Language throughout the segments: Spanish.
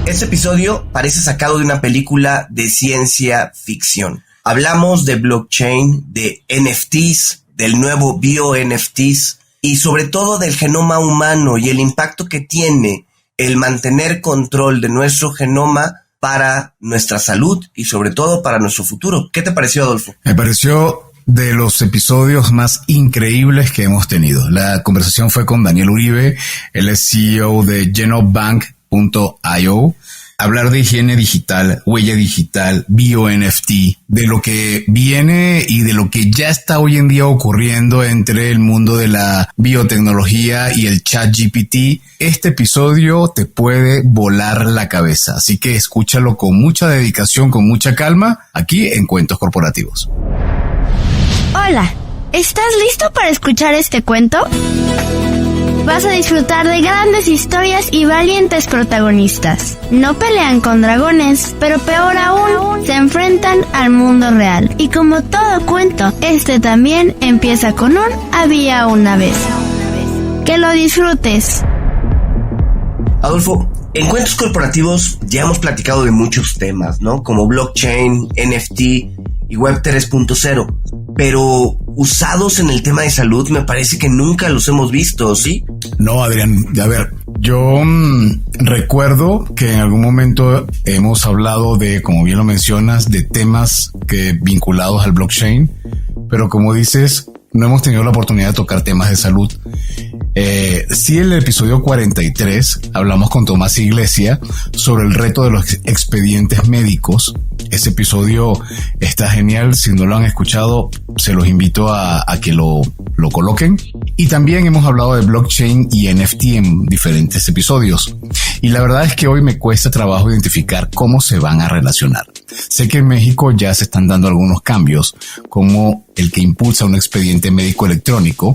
Este episodio parece sacado de una película de ciencia ficción. Hablamos de blockchain, de NFTs, del nuevo bio-NFTs y sobre todo del genoma humano y el impacto que tiene el mantener control de nuestro genoma para nuestra salud y sobre todo para nuestro futuro. ¿Qué te pareció, Adolfo? Me pareció de los episodios más increíbles que hemos tenido. La conversación fue con Daniel Uribe, él es CEO de Genobank.io. Hablar de higiene digital, huella digital, bio-NFT, de lo que viene y de lo que ya está hoy en día ocurriendo entre el mundo de la biotecnología y el ChatGPT. Este episodio te puede volar la cabeza, así que escúchalo con mucha dedicación, con mucha calma, aquí en Cuentos Corporativos. Hola, ¿estás listo para escuchar este cuento? Vas a disfrutar de grandes historias y valientes protagonistas. No pelean con dragones, pero peor aún, se enfrentan al mundo real. Y como todo cuento, este también empieza con un había una vez. ¡Que lo disfrutes! Adolfo, en Cuentos Corporativos ya hemos platicado de muchos temas, ¿no? Como blockchain, NFT y Web 3.0. Pero usados en el tema de salud me parece que nunca los hemos visto, ¿sí? No, Adrián, a ver, yo recuerdo que en algún momento hemos hablado de, como bien lo mencionas, de temas vinculados al blockchain, pero como dices, no hemos tenido la oportunidad de tocar temas de salud. Sí, en el episodio 43 hablamos con Tomás Iglesia sobre el reto de los expedientes médicos. Ese episodio está genial. Si no lo han escuchado, se los invito a que lo coloquen. Y también hemos hablado de blockchain y NFT en diferentes episodios. Y la verdad es que hoy me cuesta trabajo identificar cómo se van a relacionar. Sé que en México ya se están dando algunos cambios, como el que impulsa un expediente médico electrónico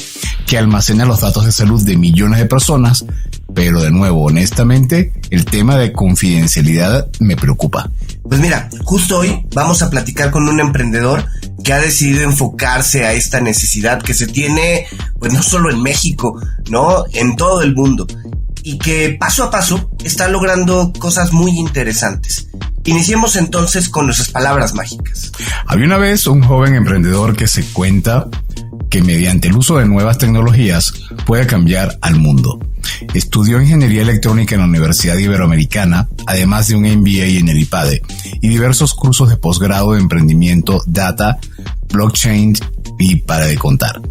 que almacena los datos de salud de millones de personas, pero de nuevo, honestamente, el tema de confidencialidad me preocupa. Pues mira, justo hoy vamos a platicar con un emprendedor que ha decidido enfocarse a esta necesidad que se tiene, pues no solo en México, ¿no? En todo el mundo, y que paso a paso está logrando cosas muy interesantes. Iniciemos entonces con nuestras palabras mágicas. Había una vez un joven emprendedor que se cuenta que mediante el uso de nuevas tecnologías puede cambiar al mundo. Estudió ingeniería electrónica en la Universidad Iberoamericana, además de un MBA en el IPADE y diversos cursos de posgrado de emprendimiento, data, blockchain y para de contar.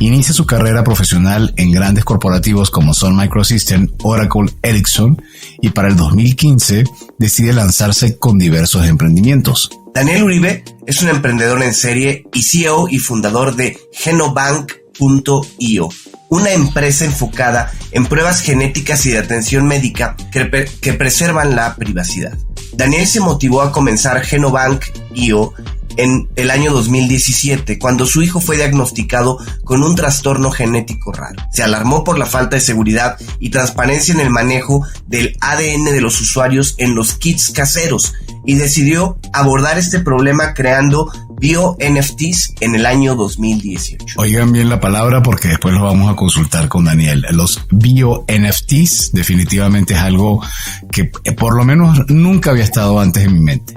Inicia su carrera profesional en grandes corporativos como Sun Microsystems, Oracle, Ericsson y para el 2015 decide lanzarse con diversos emprendimientos. Daniel Uribe es un emprendedor en serie y CEO y fundador de Genobank.io, una empresa enfocada en pruebas genéticas y de atención médica que preservan la privacidad. Daniel se motivó a comenzar Genobank.io en el año 2017, cuando su hijo fue diagnosticado con un trastorno genético raro. Se alarmó por la falta de seguridad y transparencia en el manejo del ADN de los usuarios en los kits caseros y decidió abordar este problema creando bio-NFTs en el año 2018. Oigan bien la palabra porque después lo vamos a consultar con Daniel. Los bio-NFTs definitivamente es algo que por lo menos nunca había estado antes en mi mente.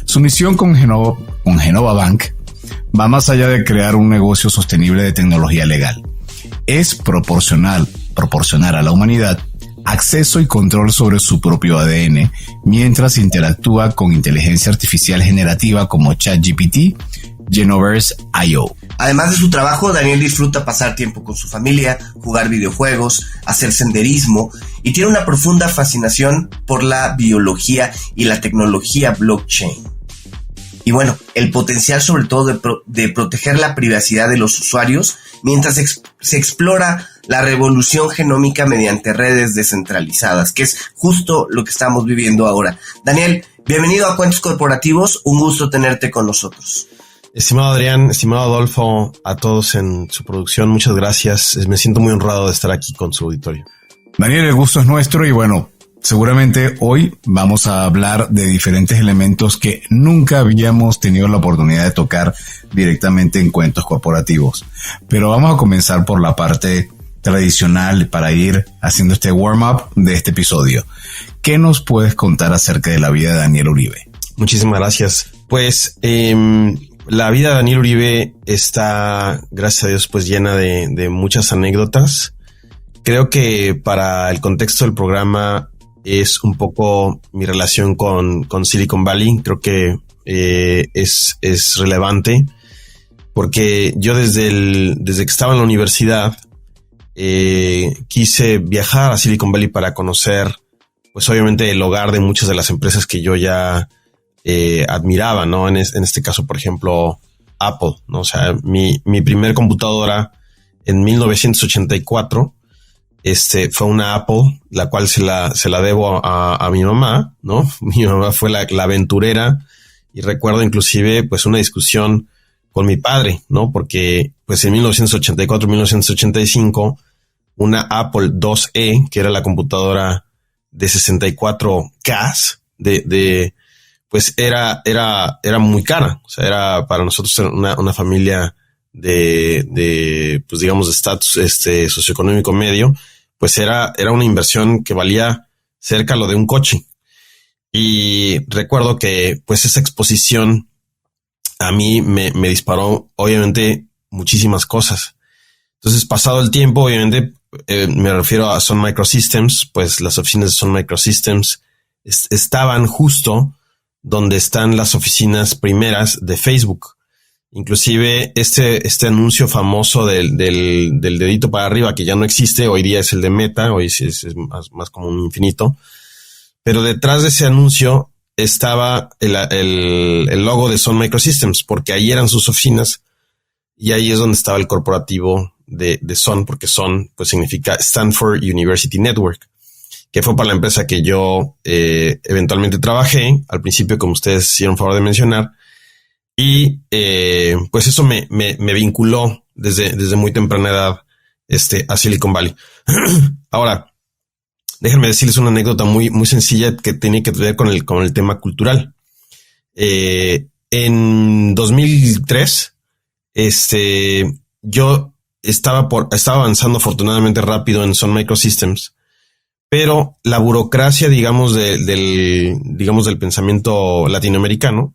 Su misión con Genova Bank va más allá de crear un negocio sostenible de tecnología legal. Es proporcionar a la humanidad acceso y control sobre su propio ADN mientras interactúa con inteligencia artificial generativa como ChatGPT, Genoverse.io. Además de su trabajo, Daniel disfruta pasar tiempo con su familia, jugar videojuegos, hacer senderismo y tiene una profunda fascinación por la biología y la tecnología blockchain. Y bueno, el potencial sobre todo de proteger la privacidad de los usuarios mientras se explora la revolución genómica mediante redes descentralizadas, que es justo lo que estamos viviendo ahora. Daniel, bienvenido a Cuentos Corporativos, un gusto tenerte con nosotros. Estimado Adrián, estimado Adolfo, a todos en su producción, muchas gracias. Me siento muy honrado de estar aquí con su auditorio. Daniel, el gusto es nuestro y bueno, seguramente hoy vamos a hablar de diferentes elementos que nunca habíamos tenido la oportunidad de tocar directamente en Cuentos Corporativos. Pero vamos a comenzar por la parte tradicional para ir haciendo este warm-up de este episodio. ¿qué nos puedes contar acerca de la vida de Daniel Uribe? Muchísimas gracias. Pues la vida de Daniel Uribe está, gracias a Dios, pues llena de muchas anécdotas. Creo que para el contexto del programa es un poco mi relación con Silicon Valley. Creo que es relevante porque yo desde que estaba en la universidad quise viajar a Silicon Valley para conocer, pues obviamente, el hogar de muchas de las empresas que yo ya admiraba, ¿no? En este caso, por ejemplo, Apple, ¿no? O sea, mi primer computadora en 1984 fue una Apple, la cual se la debo a mi mamá, ¿no? Mi mamá fue la aventurera, y recuerdo inclusive pues una discusión con mi padre, ¿no? Porque pues en 1984, 1985, una Apple IIe, que era la computadora de 64K, pues era muy cara. O sea, era para nosotros una familia de pues digamos de estatus socioeconómico medio, pues era una inversión que valía cerca lo de un coche. Y recuerdo que pues esa exposición a mí me disparó obviamente muchísimas cosas. Entonces, pasado el tiempo, obviamente me refiero a Sun Microsystems, pues las oficinas de Sun Microsystems estaban justo donde están las oficinas primeras de Facebook. Inclusive este anuncio famoso del dedito para arriba, que ya no existe, hoy día es el de Meta, hoy es más como un infinito. Pero detrás de ese anuncio estaba el logo de Sun Microsystems, porque ahí eran sus oficinas y ahí es donde estaba el corporativo de Sun, porque Sun pues significa Stanford University Network, que fue para la empresa que yo eventualmente trabajé al principio, como ustedes hicieron favor de mencionar. Y pues eso me vinculó desde muy temprana edad a Silicon Valley. Ahora, déjenme decirles una anécdota muy, muy sencilla que tiene que ver con el tema cultural. En 2003, yo estaba avanzando afortunadamente rápido en Sun Microsystems, pero la burocracia, digamos, del pensamiento latinoamericano,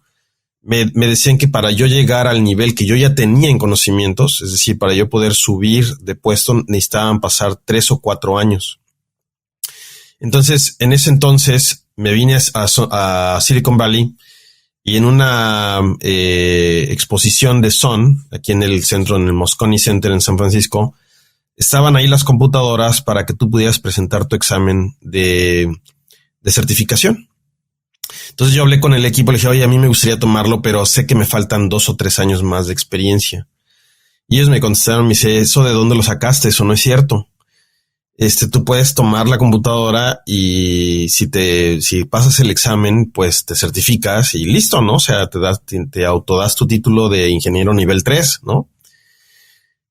me decían que para yo llegar al nivel que yo ya tenía en conocimientos, es decir, para yo poder subir de puesto, necesitaban pasar 3 o 4 años. Entonces, en ese entonces me vine a Silicon Valley, y en una exposición de Sun, aquí en el centro, en el Moscone Center en San Francisco, estaban ahí las computadoras para que tú pudieras presentar tu examen de certificación. Entonces yo hablé con el equipo, le dije, oye, a mí me gustaría tomarlo, pero sé que me faltan 2 o 3 años más de experiencia. Y ellos me contestaron, me dice, ¿eso de dónde lo sacaste? Eso no es cierto. Tú puedes tomar la computadora y si pasas el examen, pues te certificas y listo, ¿no? O sea, te autodas tu título de ingeniero nivel 3, ¿no?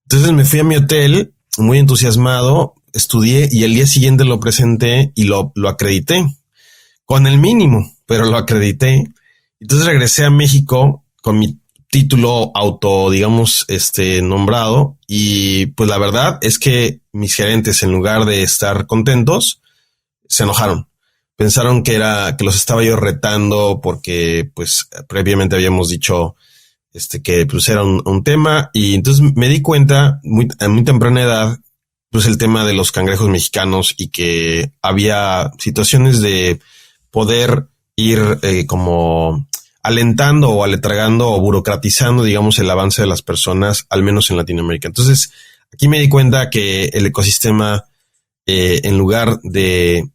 Entonces me fui a mi hotel muy entusiasmado, estudié y el día siguiente lo presenté y lo acredité con el mínimo, pero lo acredité. Entonces regresé a México con mi título nombrado, y pues la verdad es que mis gerentes, en lugar de estar contentos, se enojaron. Pensaron que los estaba yo retando porque pues previamente habíamos dicho que pues era un tema, y entonces me di cuenta a muy temprana edad pues el tema de los cangrejos mexicanos, y que había situaciones de poder ir como alentando o aletragando o burocratizando, digamos, el avance de las personas, al menos en Latinoamérica. Entonces, aquí me di cuenta que el ecosistema, en lugar de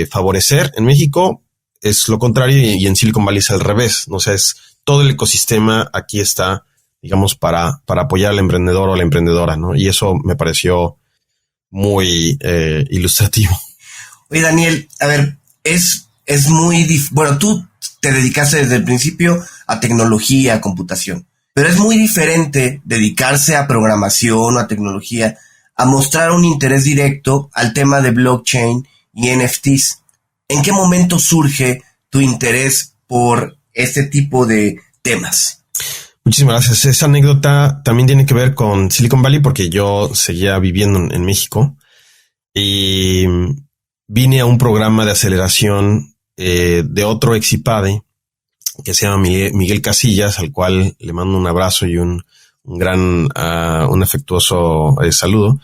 favorecer en México, es lo contrario, y en Silicon Valley es al revés. ¿No? O sea, es todo el ecosistema aquí está, digamos, para apoyar al emprendedor o a la emprendedora, ¿no? Y eso me pareció muy ilustrativo. Oye, Daniel, a ver, es muy bueno, tú te dedicaste desde el principio a tecnología, a computación, pero es muy diferente dedicarse a programación o a tecnología a mostrar un interés directo al tema de blockchain y NFTs. ¿En qué momento surge tu interés por este tipo de temas? Muchísimas gracias. Esa anécdota también tiene que ver con Silicon Valley, porque yo seguía viviendo en México, y vine a un programa de aceleración de otro ex IPADE que se llama Miguel Casillas, al cual le mando un abrazo y un afectuoso saludo,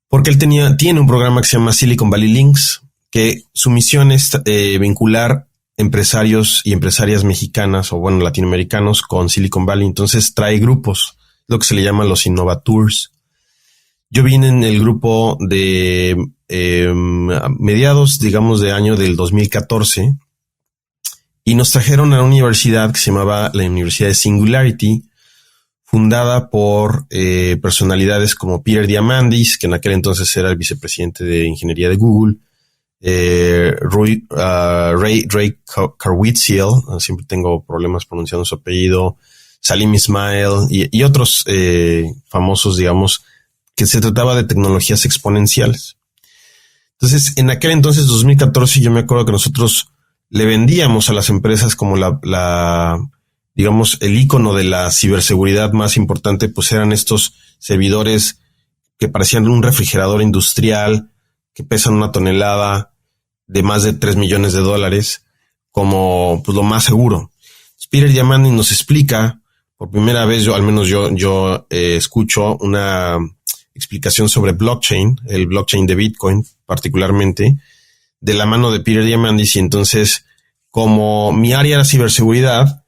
porque él tiene un programa que se llama Silicon Valley Links, que su misión es vincular empresarios y empresarias mexicanas o latinoamericanos con Silicon Valley. Entonces trae grupos, lo que se le llaman los Innovatours. Yo vine en el grupo de mediados, digamos, de año del 2014 y nos trajeron a una universidad que se llamaba la Universidad de Singularity, fundada por personalidades como Peter Diamandis, que en aquel entonces era el vicepresidente de ingeniería de Google, Ray Karwitziel, siempre tengo problemas pronunciando su apellido, Salim Ismail y otros famosos, digamos, que se trataba de tecnologías exponenciales. Entonces, en aquel entonces, 2014, yo me acuerdo que nosotros le vendíamos a las empresas como digamos, el icono de la ciberseguridad más importante, pues eran estos servidores que parecían un refrigerador industrial, que pesan 1 tonelada, de más de $3 millones, como pues lo más seguro. Peter Diamandis nos explica, por primera vez, yo escucho una explicación sobre blockchain, el blockchain de Bitcoin particularmente, de la mano de Peter Diamandis, y entonces, como mi área era ciberseguridad,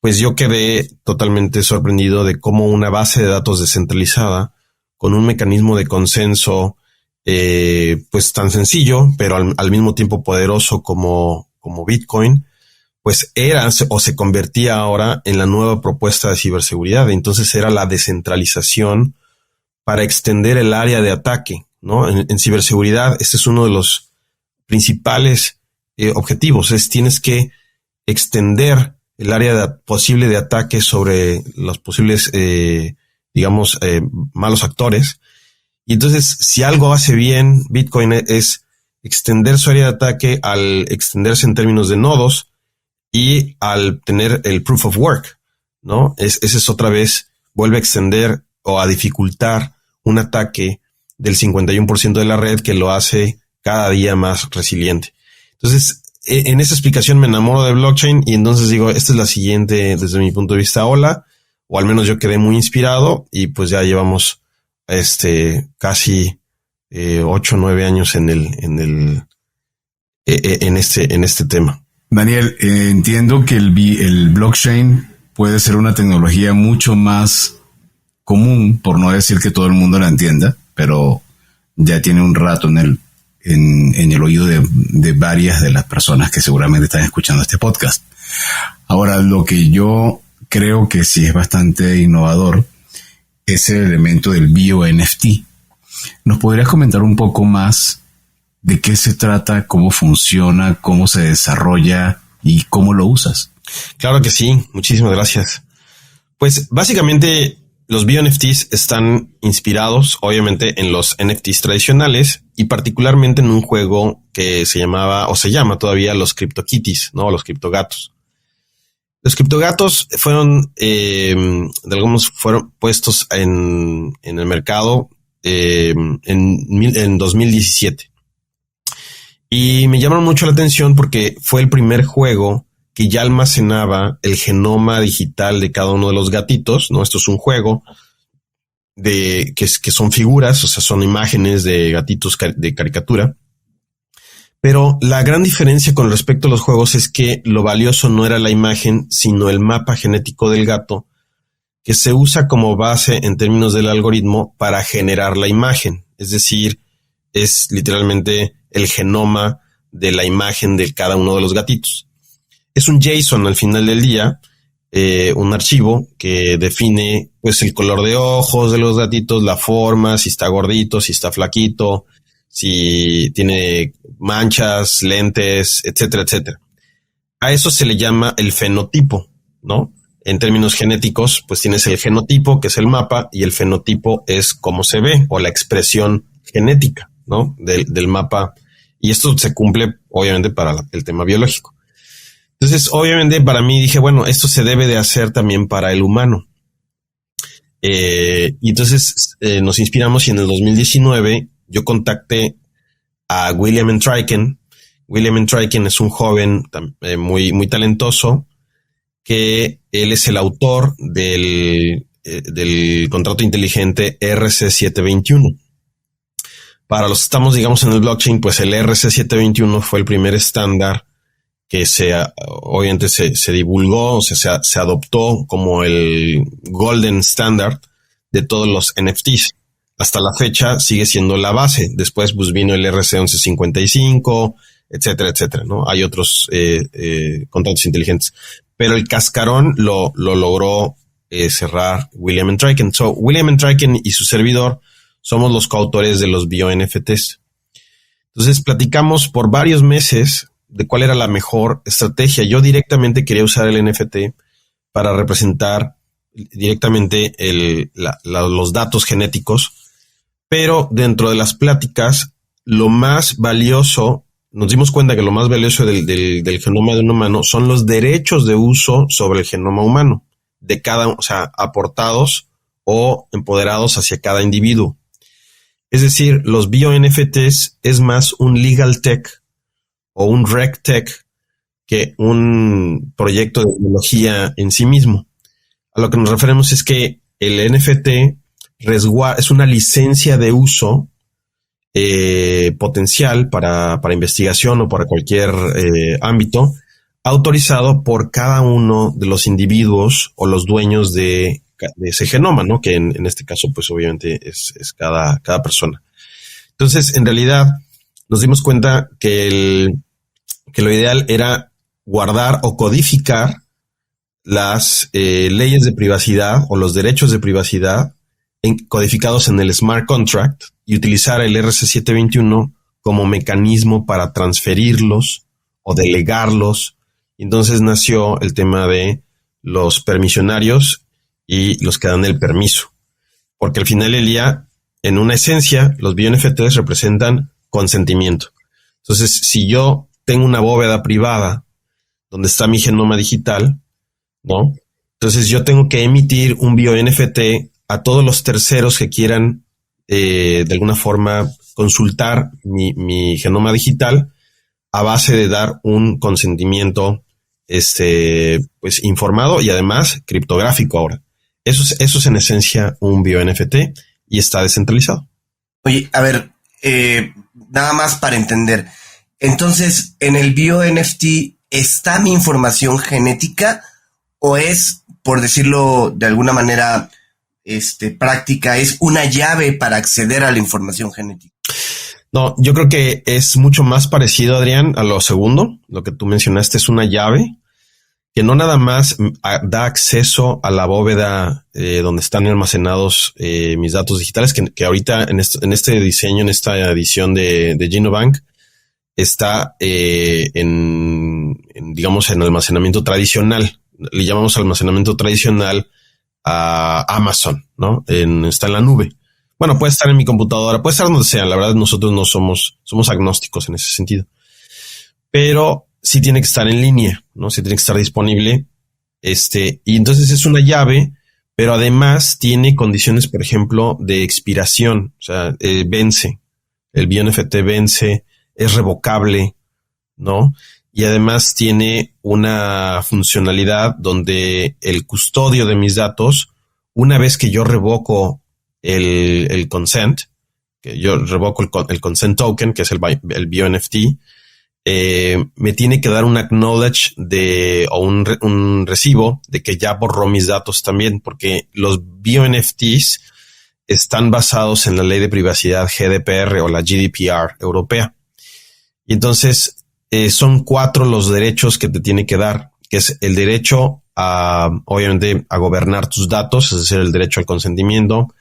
pues yo quedé totalmente sorprendido de cómo una base de datos descentralizada, con un mecanismo de consenso pues tan sencillo, pero al mismo tiempo poderoso como Bitcoin, pues era o se convertía ahora en la nueva propuesta de ciberseguridad. Entonces era la descentralización para extender el área de ataque, ¿no? En ciberseguridad, este es uno de los principales objetivos, tienes que extender el área posible de ataque sobre los posibles, malos actores. Y entonces, si algo hace bien Bitcoin es extender su área de ataque al extenderse en términos de nodos y al tener el proof of work, ¿no? Ese es otra vez, vuelve a extender o a dificultar un ataque del 51% de la red, que lo hace cada día más resiliente. Entonces, en esa explicación me enamoro de blockchain y entonces digo, esta es la siguiente desde mi punto de vista ola, o al menos yo quedé muy inspirado y pues ya llevamos casi 8 o 9 años en este tema. Daniel, entiendo que el blockchain puede ser una tecnología mucho más común, por no decir que todo el mundo la entienda, pero ya tiene un rato en el oído de varias de las personas que seguramente están escuchando este podcast. Ahora, lo que yo creo que sí es bastante innovador es el elemento del bio-NFT. ¿Nos podrías comentar un poco más de qué se trata, cómo funciona, cómo se desarrolla y cómo lo usas? Claro que sí, muchísimas gracias. Pues básicamente los bio-NFTs están inspirados obviamente en los NFTs tradicionales y particularmente en un juego que se llamaba o se llama todavía los CryptoKitties, ¿no? Los criptogatos. Los criptogatos fueron puestos en el mercado en 2017. Y me llamaron mucho la atención porque fue el primer juego que ya almacenaba el genoma digital de cada uno de los gatitos, ¿no? Esto es un juego que son figuras, o sea, son imágenes de gatitos de caricatura. Pero la gran diferencia con respecto a los juegos es que lo valioso no era la imagen, sino el mapa genético del gato, que se usa como base en términos del algoritmo para generar la imagen. Es decir, es literalmente el genoma de la imagen de cada uno de los gatitos. Es un JSON al final del día, un archivo que define pues el color de ojos de los gatitos, la forma, si está gordito, si está flaquito, si tiene manchas, lentes, etcétera, etcétera. A eso se le llama el fenotipo, ¿no? En términos genéticos, pues tienes el genotipo, que es el mapa, y el fenotipo es cómo se ve, o la expresión genética, ¿no? Del mapa. Y esto se cumple, obviamente, para el tema biológico. Entonces, obviamente, para mí dije, bueno, esto se debe de hacer también para el humano. Y entonces nos inspiramos y en el 2019 yo contacté a William Traiken. William Traiken es un joven muy, muy talentoso, que él es el autor del contrato inteligente RC721. Para los que estamos, digamos, en el blockchain, pues el RC721 fue el primer estándar que obviamente se divulgó, o sea, se adoptó como el golden standard de todos los NFTs. Hasta la fecha sigue siendo la base. Después pues vino el RC1155, etcétera, etcétera, ¿no? Hay otros contratos inteligentes. Pero el cascarón lo logró cerrar William Traiken. So, William Traiken y su servidor somos los coautores de los bio-NFTs. Entonces platicamos por varios meses de cuál era la mejor estrategia. Yo directamente quería usar el NFT para representar directamente los datos genéticos, pero dentro de las pláticas, lo más valioso, nos dimos cuenta que lo más valioso del genoma de un humano son los derechos de uso sobre el genoma humano, de cada, o sea, aportados o empoderados hacia cada individuo. Es decir, los bio-NFTs es más un legal tech o un reg tech que un proyecto de tecnología en sí mismo. A lo que nos referimos es que el NFT es una licencia de uso potencial para investigación o para cualquier ámbito, autorizado por cada uno de los individuos o los dueños de ese genoma, ¿no? Que en este caso, pues obviamente es cada persona. Entonces, en realidad, nos dimos cuenta que lo ideal era guardar o codificar las leyes de privacidad o los derechos de privacidad codificados en el smart contract y utilizar el RC721 como mecanismo para transferirlos o delegarlos. Entonces nació el tema de los permisionarios y los que dan el permiso. Porque al final del día, en una esencia, los bio-NFTs representan consentimiento. Entonces, si yo tengo una bóveda privada donde está mi genoma digital, ¿no? Entonces yo tengo que emitir un bio-NFT a todos los terceros que quieran de alguna forma consultar mi genoma digital a base de dar un consentimiento pues informado y además criptográfico ahora. Eso es en esencia un bio-NFT y está descentralizado. Oye, a ver, nada más para entender. Entonces, ¿en el bio-NFT está mi información genética o es, por decirlo de alguna manera práctica, es una llave para acceder a la información genética? No, yo creo que es mucho más parecido, Adrián, a lo segundo. Lo que tú mencionaste es una llave que no nada más da acceso a la bóveda donde están almacenados mis datos digitales, que ahorita en este diseño, en esta edición de Genobank, está digamos, en almacenamiento tradicional. Le llamamos almacenamiento tradicional a Amazon, ¿no? Está en la nube. Bueno, puede estar en mi computadora, puede estar donde sea. La verdad, nosotros no somos agnósticos en ese sentido. Pero sí tiene que estar en línea, ¿no? Sí tiene que estar disponible. Y entonces es una llave, pero además tiene condiciones, por ejemplo, de expiración. O sea, vence. El bio-NFT vence, es revocable, ¿no? Y además tiene una funcionalidad donde el custodio de mis datos, una vez que yo revoco el consent, que yo revoco el consent token, que es el bio-NFT, me tiene que dar un acknowledge o un recibo de que ya borró mis datos también, porque los bio-NFTs están basados en la ley de privacidad GDPR o la GDPR europea. Y entonces son 4 los derechos que te tiene que dar, que es el derecho obviamente, a gobernar tus datos, es decir, el derecho al consentimiento,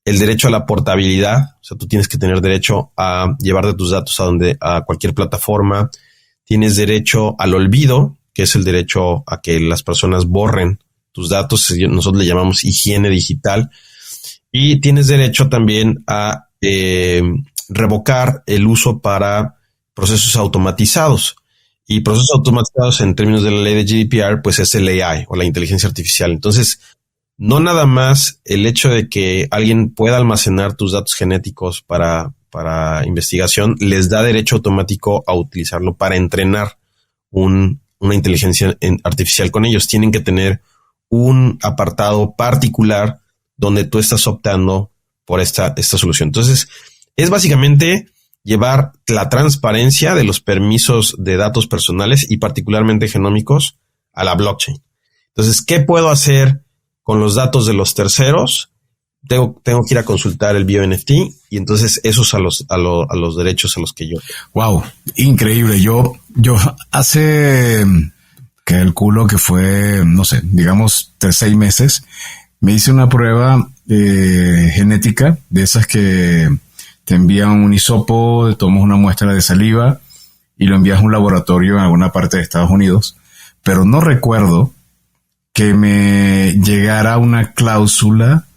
el derecho a la portabilidad, o sea, tú tienes que tener derecho a llevarte tus datos a cualquier plataforma. Tienes derecho al olvido, que es el derecho a que las personas borren tus datos. Nosotros le llamamos higiene digital. Y tienes derecho también a revocar el uso para procesos automatizados. Y procesos automatizados en términos de la ley de GDPR, pues es el AI o la inteligencia artificial. Entonces, no nada más el hecho de que alguien pueda almacenar tus datos genéticos para para investigación, les da derecho automático a utilizarlo para entrenar una inteligencia artificial con ellos. Tienen que tener un apartado particular donde tú estás optando por esta solución. Entonces, es básicamente llevar la transparencia de los permisos de datos personales y particularmente genómicos a la blockchain. Entonces, ¿qué puedo hacer con los datos de los terceros? Tengo que ir a consultar el BioNFT y entonces esos a los derechos a los que yo. Wow, increíble. Yo hace, calculo que fue, no sé, digamos 6 meses, me hice una prueba genética de esas que te envían un hisopo, tomas una muestra de saliva y lo envías a un laboratorio en alguna parte de Estados Unidos, pero no recuerdo que me llegara una cláusula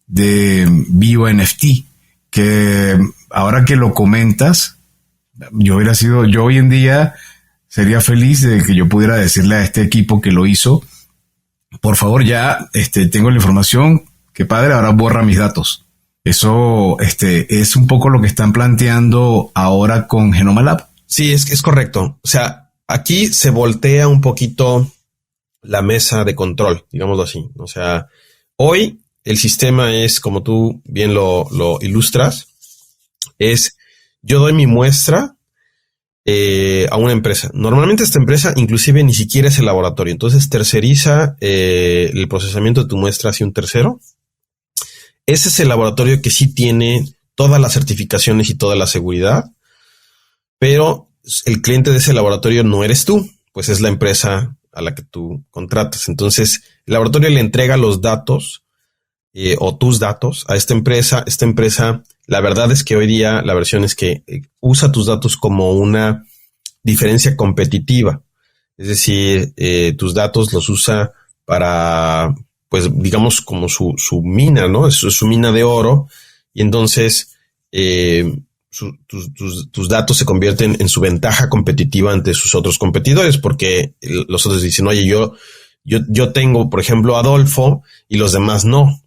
de BioNFT, que ahora que lo comentas, yo hoy en día sería feliz de que yo pudiera decirle a este equipo que lo hizo, por favor, ya tengo la información, qué padre, ahora borra mis datos. Eso es un poco lo que están planteando ahora con Genoma Lab. Sí, es correcto. O sea, aquí se voltea un poquito la mesa de control, digámoslo así. O sea, hoy el sistema es, como tú bien lo ilustras, es yo doy mi muestra a una empresa. Normalmente esta empresa inclusive ni siquiera es el laboratorio. Entonces terceriza el procesamiento de tu muestra hacia un tercero. Ese es el laboratorio que sí tiene todas las certificaciones y toda la seguridad, pero el cliente de ese laboratorio no eres tú, pues es la empresa a la que tú contratas. Entonces el laboratorio le entrega los datos o tus datos a esta empresa. Esta empresa, la verdad es que hoy día la versión es que usa tus datos como una diferencia competitiva. Es decir, tus datos los usa para, pues digamos, como su mina, ¿no? Es su mina de oro. Y entonces tus datos se convierten en su ventaja competitiva ante sus otros competidores, porque los otros dicen, oye, yo tengo, por ejemplo, Adolfo y los demás no.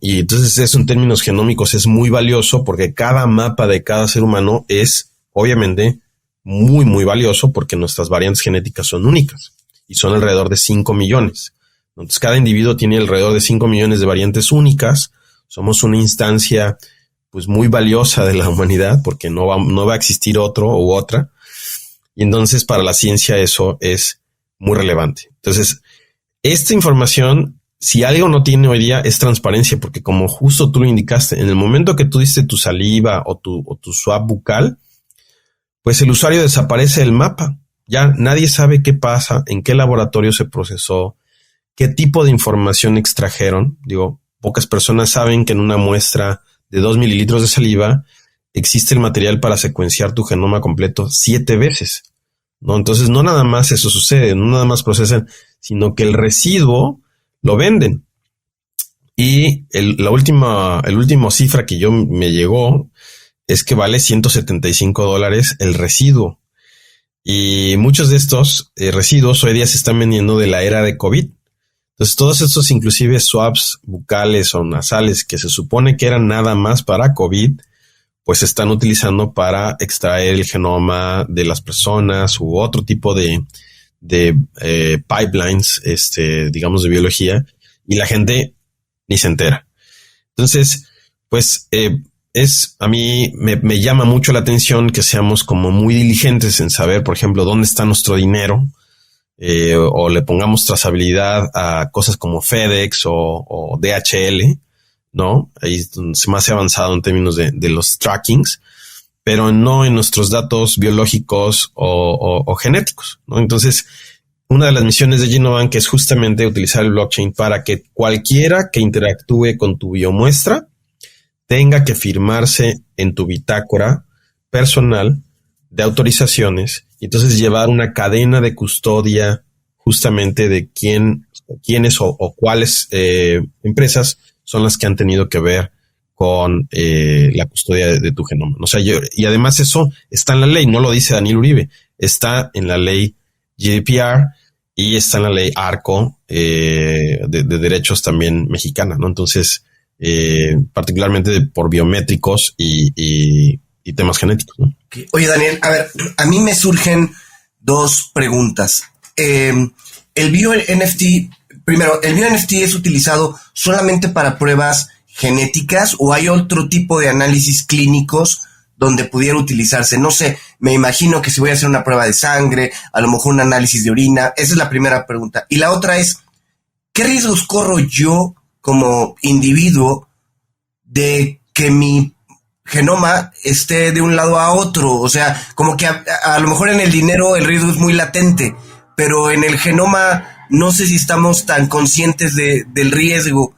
Y entonces eso en términos genómicos es muy valioso porque cada mapa de cada ser humano es obviamente muy, muy valioso porque nuestras variantes genéticas son únicas y son alrededor de 5 millones. Entonces cada individuo tiene alrededor de 5 millones de variantes únicas. Somos una instancia pues muy valiosa de la humanidad porque no va a existir otro u otra. Y entonces para la ciencia eso es muy relevante. Entonces esta información, si algo no tiene hoy día, es transparencia, porque como justo tú lo indicaste, en el momento que tú diste tu saliva o tu swab bucal, pues el usuario desaparece del mapa. Ya nadie sabe qué pasa, en qué laboratorio se procesó, qué tipo de información extrajeron. Digo, pocas personas saben que en una muestra de 2 mililitros de saliva existe el material para secuenciar tu genoma completo 7 veces, ¿no? Entonces no nada más eso sucede, no nada más procesan, sino que el residuo lo venden. Y el último cifra que me llegó es que vale $175 el residuo. Y muchos de estos residuos hoy día se están vendiendo de la era de COVID. Entonces todos estos inclusive swabs bucales o nasales que se supone que eran nada más para COVID, pues se están utilizando para extraer el genoma de las personas u otro tipo de pipelines, digamos, de biología, y la gente ni se entera. Entonces, pues, a mí me llama mucho la atención que seamos como muy diligentes en saber, por ejemplo, dónde está nuestro dinero, o le pongamos trazabilidad a cosas como FedEx o DHL, ¿no? Ahí es donde se más avanzado en términos de los trackings, pero no en nuestros datos biológicos o genéticos, ¿no? Entonces, una de las misiones de Genobank es justamente utilizar el blockchain para que cualquiera que interactúe con tu biomuestra tenga que firmarse en tu bitácora personal de autorizaciones y entonces llevar una cadena de custodia justamente de quiénes o cuáles empresas son las que han tenido que ver con la custodia de tu genoma. O sea, y además eso está en la ley, no lo dice Daniel Uribe, está en la ley GDPR y está en la ley ARCO de derechos también mexicana, ¿no? Entonces, particularmente por biométricos y temas genéticos, ¿no? Okay. Oye, Daniel, a ver, a mí me surgen dos preguntas. El bio-NFT, primero, ¿el bio-NFT es utilizado solamente para pruebas genéticas o hay otro tipo de análisis clínicos donde pudiera utilizarse? No sé, me imagino que si voy a hacer una prueba de sangre, a lo mejor un análisis de orina. Esa es la primera pregunta. Y la otra es, ¿qué riesgos corro yo como individuo de que mi genoma esté de un lado a otro? O sea, como que a lo mejor en el dinero el riesgo es muy latente, pero en el genoma no sé si estamos tan conscientes del riesgo.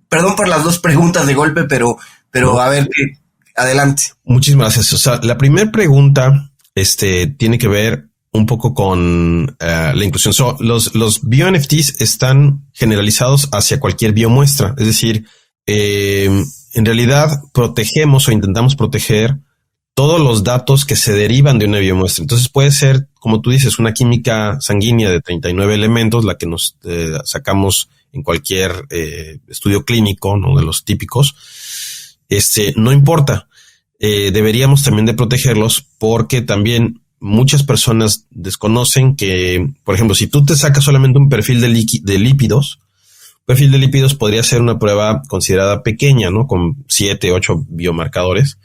Perdón por las dos preguntas de golpe, pero no. A ver, adelante. Muchísimas gracias. O sea, la primera pregunta tiene que ver un poco con la inclusión. Los bio-NFTs están generalizados hacia cualquier biomuestra. Es decir, en realidad protegemos o intentamos proteger todos los datos que se derivan de una biomuestra. Entonces puede ser, como tú dices, una química sanguínea de 39 elementos, la que nos sacamos en cualquier estudio clínico, ¿no? De los típicos. No importa. Deberíamos también de protegerlos porque también muchas personas desconocen que, por ejemplo, si tú te sacas solamente un perfil de lípidos, perfil de lípidos podría ser una prueba considerada pequeña, ¿no? Con 7, 8 biomarcadores.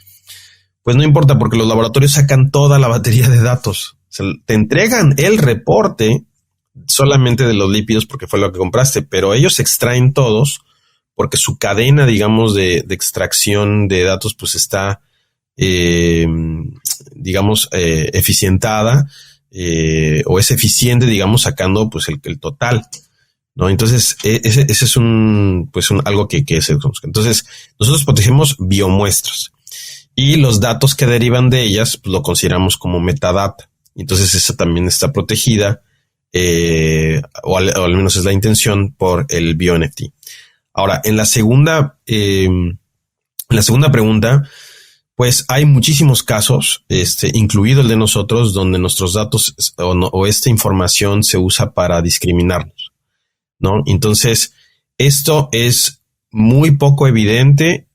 Pues no importa porque los laboratorios sacan toda la batería de datos. O sea, te entregan el reporte solamente de los lípidos porque fue lo que compraste, pero ellos extraen todos porque su cadena, digamos, de extracción de datos pues está, eficientada o es eficiente, digamos, sacando pues el total, ¿no? Entonces, ese es algo que se conozca. Entonces, nosotros protegemos biomuestras y los datos que derivan de ellas pues, lo consideramos como metadata. Entonces, esa también está protegida, o al menos es la intención por el bio-NFT. Ahora, en la segunda pregunta, pues hay muchísimos casos, incluido el de nosotros, donde nuestros datos o esta información se usa para discriminarnos, ¿no? Entonces, esto es muy poco evidente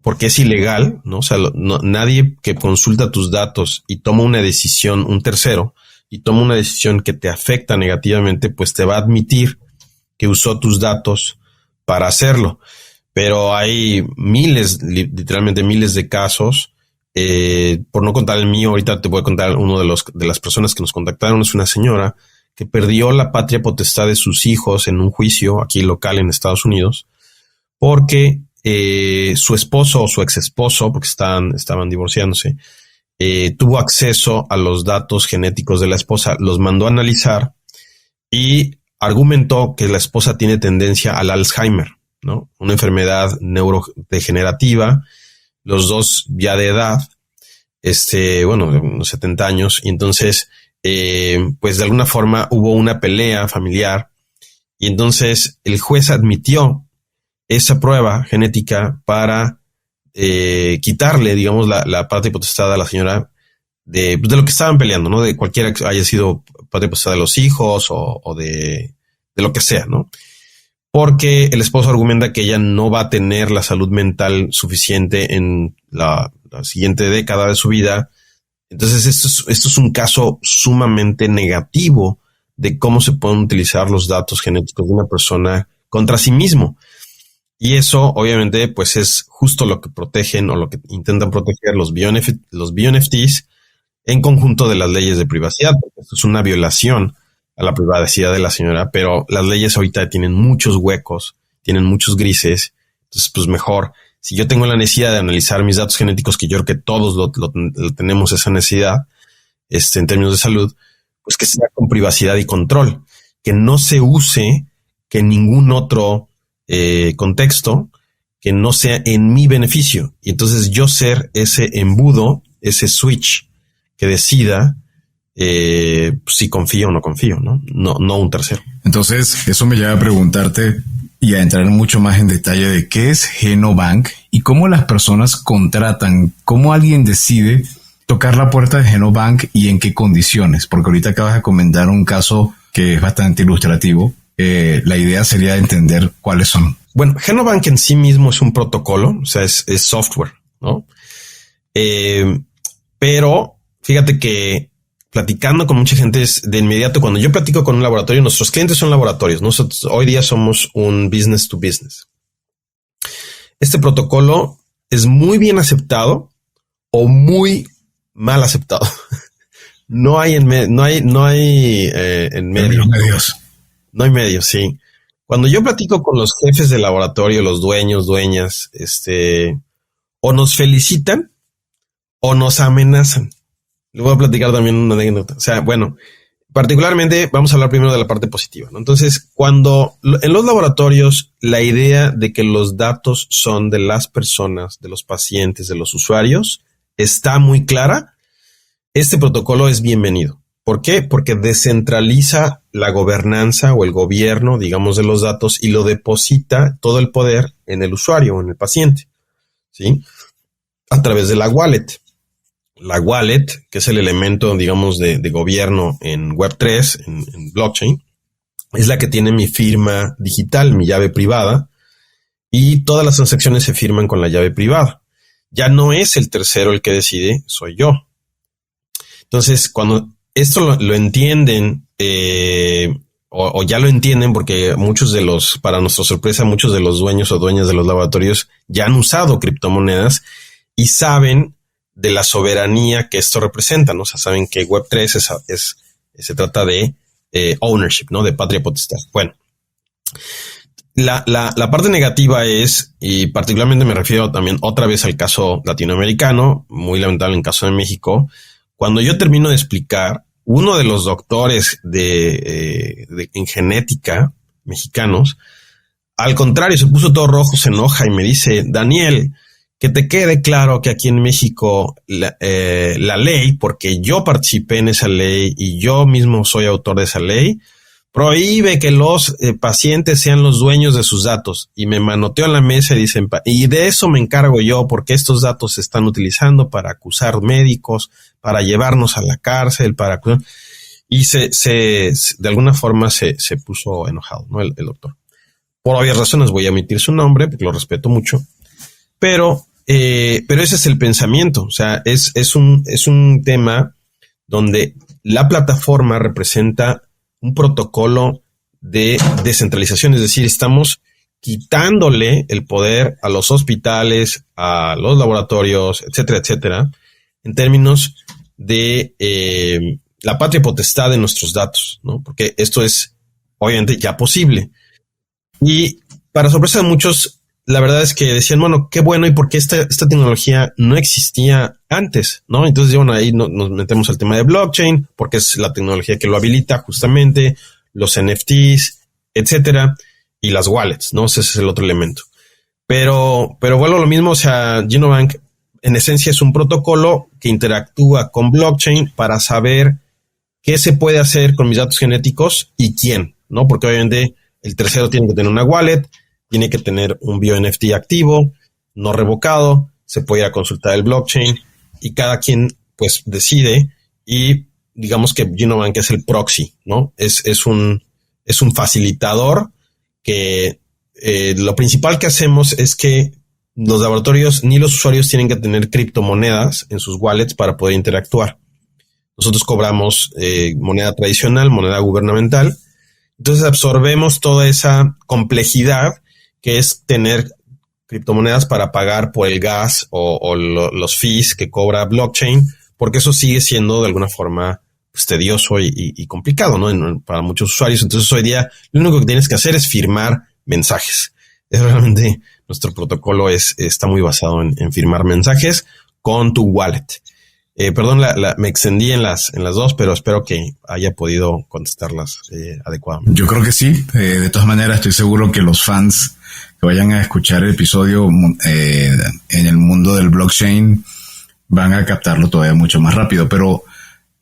porque es ilegal, ¿no? O sea, nadie que consulta tus datos y toma una decisión, un tercero, y toma una decisión que te afecta negativamente, pues te va a admitir que usó tus datos para hacerlo. Pero hay literalmente miles de casos. Por no contar el mío, ahorita te voy a contar uno de las personas que nos contactaron. Es una señora que perdió la patria potestad de sus hijos en un juicio aquí local en Estados Unidos porque su esposo o su ex esposo, porque estaban divorciándose, tuvo acceso a los datos genéticos de la esposa, los mandó a analizar y argumentó que la esposa tiene tendencia al Alzheimer, ¿no? Una enfermedad neurodegenerativa, los dos ya de edad, unos 70 años, y entonces, pues de alguna forma hubo una pelea familiar, y entonces el juez admitió esa prueba genética para quitarle, digamos, la patria potestad a la señora de lo que estaban peleando, ¿no? De cualquiera que haya sido patria potestad de los hijos o de lo que sea, ¿no? Porque el esposo argumenta que ella no va a tener la salud mental suficiente en la siguiente década de su vida. Entonces, esto es un caso sumamente negativo de cómo se pueden utilizar los datos genéticos de una persona contra sí mismo. Y eso, obviamente, pues es justo lo que protegen o lo que intentan proteger los bio-NFTs en conjunto de las leyes de privacidad. Esto es una violación a la privacidad de la señora, pero las leyes ahorita tienen muchos huecos, tienen muchos grises. Entonces, pues mejor, si yo tengo la necesidad de analizar mis datos genéticos, que yo creo que todos lo tenemos esa necesidad, en términos de salud, pues que sea con privacidad y control, que no se use que en ningún otro contexto que no sea en mi beneficio. Y entonces yo ser ese embudo, ese switch que decida si confío o no confío, no un tercero. Entonces, eso me lleva a preguntarte y a entrar mucho más en detalle de qué es Genobank y cómo las personas contratan, cómo alguien decide tocar la puerta de Genobank y en qué condiciones, porque ahorita acabas de comentar un caso que es bastante ilustrativo, la idea sería entender cuáles son. Bueno, Genobank en sí mismo es un protocolo, o sea, es software, ¿no? Pero fíjate que platicando con mucha gente de inmediato, cuando yo platico con un laboratorio, nuestros clientes son laboratorios. Nosotros hoy día somos un business to business. Este protocolo es muy bien aceptado o muy mal aceptado. No hay en medio. No hay medios. No hay medios, sí. Cuando yo platico con los jefes de laboratorio, los dueños, dueñas, o nos felicitan o nos amenazan. Le voy a platicar también una anécdota. O sea, bueno, particularmente vamos a hablar primero de la parte positiva, ¿no? Entonces, cuando en los laboratorios la idea de que los datos son de las personas, de los pacientes, de los usuarios, está muy clara, este protocolo es bienvenido. ¿Por qué? Porque descentraliza la gobernanza o el gobierno, digamos, de los datos y lo deposita todo el poder en el usuario, en el paciente, ¿sí? A través de la wallet. La wallet, que es el elemento, digamos, de gobierno en Web3, en blockchain, es la que tiene mi firma digital, mi llave privada, y todas las transacciones se firman con la llave privada. Ya no es el tercero el que decide, soy yo. Entonces, cuando esto lo entienden, o ya lo entienden, porque para nuestra sorpresa, muchos de los dueños o dueñas de los laboratorios ya han usado criptomonedas y saben de la soberanía que esto representa, ¿no? O sea, saben que Web3 se trata de ownership, ¿no? De patria potestad. Bueno, la parte negativa es, y particularmente me refiero también otra vez al caso latinoamericano, muy lamentable en el caso de México. Cuando yo termino de explicar, uno de los doctores en genética mexicanos, al contrario, se puso todo rojo, se enoja y me dice, Daniel, que te quede claro que aquí en México la ley, porque yo participé en esa ley y yo mismo soy autor de esa ley, prohíbe que los pacientes sean los dueños de sus datos. Y me manoteó en la mesa y dicen, y de eso me encargo yo, porque estos datos se están utilizando para acusar médicos, para llevarnos a la cárcel, y de alguna forma se puso enojado, ¿no? El doctor. Por obvias razones voy a omitir su nombre, porque lo respeto mucho, pero ese es el pensamiento. O sea, es un tema donde la plataforma representa un protocolo de descentralización, es decir, estamos quitándole el poder a los hospitales, a los laboratorios, etcétera, etcétera, en términos de la patria potestad de nuestros datos, ¿no? Porque esto es obviamente ya posible. Y para sorpresa de muchos, la verdad es que decían, bueno, qué bueno, ¿y por qué esta tecnología no existía antes? ¿No? Entonces, bueno, ahí nos metemos al tema de blockchain, porque es la tecnología que lo habilita justamente, los NFTs, etcétera, y las wallets, ¿no? Ese es el otro elemento. Pero vuelvo a lo mismo, o sea, Genobank en esencia es un protocolo que interactúa con blockchain para saber qué se puede hacer con mis datos genéticos y quién, ¿no? Porque obviamente el tercero tiene que tener una wallet, tiene que tener un bio-NFT activo, no revocado, se puede ir a consultar el blockchain y cada quien pues decide, y digamos que Genobank es el proxy, ¿no? Es un facilitador que lo principal que hacemos es que los laboratorios ni los usuarios tienen que tener criptomonedas en sus wallets para poder interactuar. Nosotros cobramos moneda tradicional, moneda gubernamental. Entonces absorbemos toda esa complejidad que es tener criptomonedas para pagar por el gas o los fees que cobra blockchain, porque eso sigue siendo de alguna forma pues, tedioso y complicado, ¿no? Para muchos usuarios. Entonces hoy día lo único que tienes que hacer es firmar mensajes. Es realmente nuestro protocolo está muy basado en firmar mensajes con tu wallet. Perdón, me extendí en las dos, pero espero que haya podido contestarlas adecuadamente. Yo creo que sí. De todas maneras, estoy seguro que los fans que vayan a escuchar el episodio en el mundo del blockchain van a captarlo todavía mucho más rápido. Pero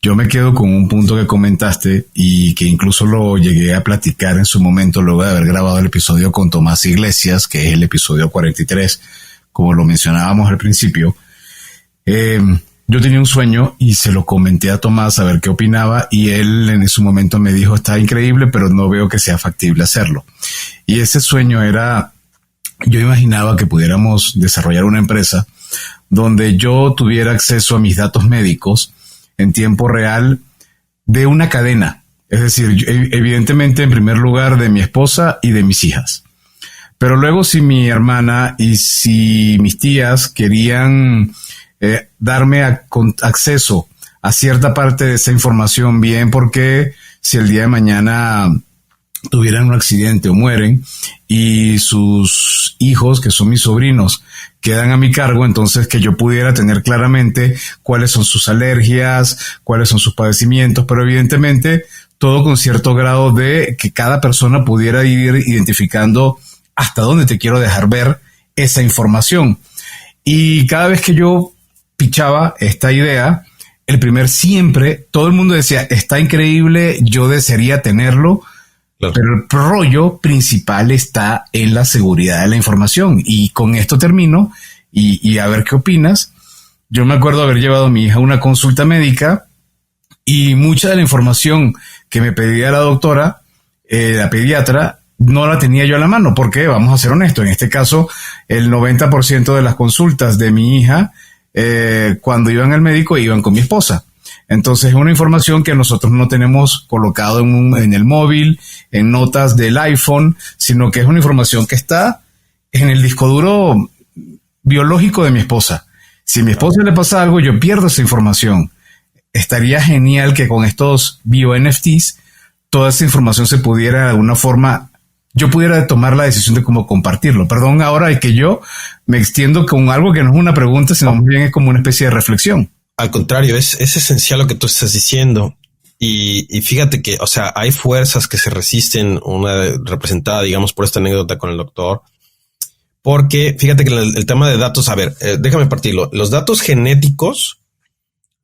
yo me quedo con un punto que comentaste y que incluso lo llegué a platicar en su momento luego de haber grabado el episodio con Tomás Iglesias, que es el episodio 43, como lo mencionábamos al principio. yo tenía un sueño y se lo comenté a Tomás a ver qué opinaba, y él en su momento me dijo, está increíble, pero no veo que sea factible hacerlo. Y ese sueño era, yo imaginaba que pudiéramos desarrollar una empresa donde yo tuviera acceso a mis datos médicos en tiempo real de una cadena. Es decir, evidentemente en primer lugar de mi esposa y de mis hijas. Pero luego si mi hermana y si mis tías querían darme acceso a cierta parte de esa información, bien porque si el día de mañana tuvieran un accidente o mueren y sus hijos, que son mis sobrinos, quedan a mi cargo, entonces que yo pudiera tener claramente cuáles son sus alergias, cuáles son sus padecimientos, pero evidentemente todo con cierto grado de que cada persona pudiera ir identificando hasta dónde te quiero dejar ver esa información. Y cada vez que yo pichaba esta idea, siempre todo el mundo decía, está increíble, yo desearía tenerlo. Claro. Pero el rollo principal está en la seguridad de la información. Y con esto termino y a ver qué opinas. Yo me acuerdo haber llevado a mi hija a una consulta médica y mucha de la información que me pedía la doctora, la pediatra, no la tenía yo a la mano. Porque, vamos a ser honestos, en este caso, el 90% de las consultas de mi hija, cuando iban al médico, iban con mi esposa. Entonces es una información que nosotros no tenemos colocado en el móvil, en notas del iPhone, sino que es una información que está en el disco duro biológico de mi esposa. Si a mi esposa le pasa algo, yo pierdo esa información. Estaría genial que con estos bio-NFTs toda esa información se pudiera de alguna forma, yo pudiera tomar la decisión de cómo compartirlo. Perdón ahora de que yo me extiendo con algo que no es una pregunta, sino más bien es como una especie de reflexión. Al contrario, es esencial lo que tú estás diciendo. Y fíjate que, o sea, hay fuerzas que se resisten, una representada, digamos, por esta anécdota con el doctor. Porque fíjate que el tema de datos, a ver, déjame partirlo. Los datos genéticos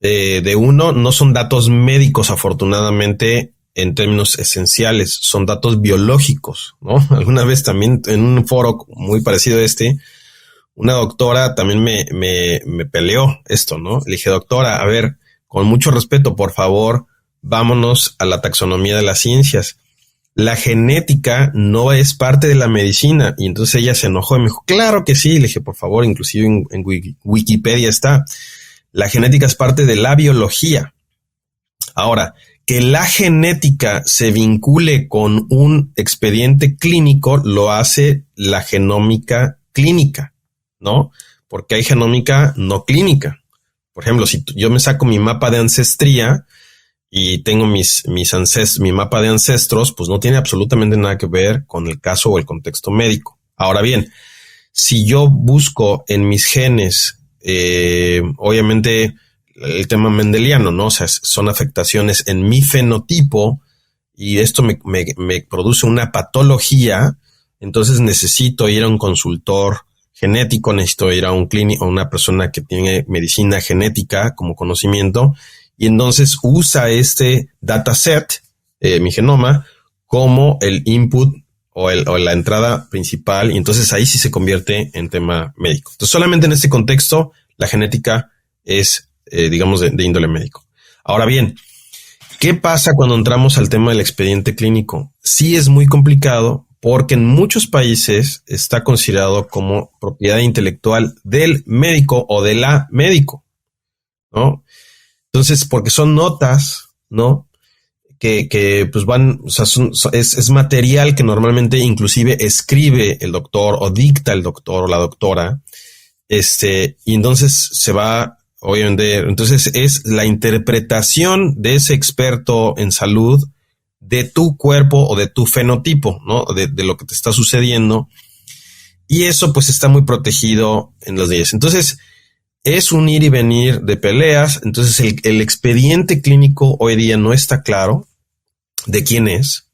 de uno no son datos médicos, afortunadamente, en términos esenciales, son datos biológicos, ¿no? Alguna vez también en un foro muy parecido a este, una doctora también me peleó esto, ¿no? Le dije, doctora, a ver, con mucho respeto, por favor, vámonos a la taxonomía de las ciencias. La genética no es parte de la medicina. Y entonces ella se enojó y me dijo, claro que sí. Le dije, por favor, inclusive en Wikipedia está. La genética es parte de la biología. Ahora, que la genética se vincule con un expediente clínico lo hace la genómica clínica, ¿no? Porque hay genómica no clínica. Por ejemplo, si yo me saco mi mapa de ancestría y tengo mi mapa de ancestros, pues no tiene absolutamente nada que ver con el caso o el contexto médico. Ahora bien, si yo busco en mis genes, obviamente el tema mendeliano, ¿no? O sea, son afectaciones en mi fenotipo y esto me produce una patología, entonces necesito ir a un consultor genético, necesito ir a un clínico, a una persona que tiene medicina genética como conocimiento, y entonces usa este dataset, mi genoma, como el input o la entrada principal, y entonces ahí sí se convierte en tema médico. Entonces solamente en este contexto la genética es, digamos, de índole médico. Ahora bien, ¿qué pasa cuando entramos al tema del expediente clínico? Sí es muy complicado, porque en muchos países está considerado como propiedad intelectual del médico o de la médico, ¿no? Entonces, porque son notas, ¿no? Que pues van, o sea, es material que normalmente inclusive escribe el doctor o dicta el doctor o la doctora, y entonces se va, obviamente, entonces es la interpretación de ese experto en salud de tu cuerpo o de tu fenotipo, ¿no? De lo que te está sucediendo. Y eso pues está muy protegido en las leyes. Entonces es un ir y venir de peleas. Entonces el expediente clínico hoy día no está claro de quién es,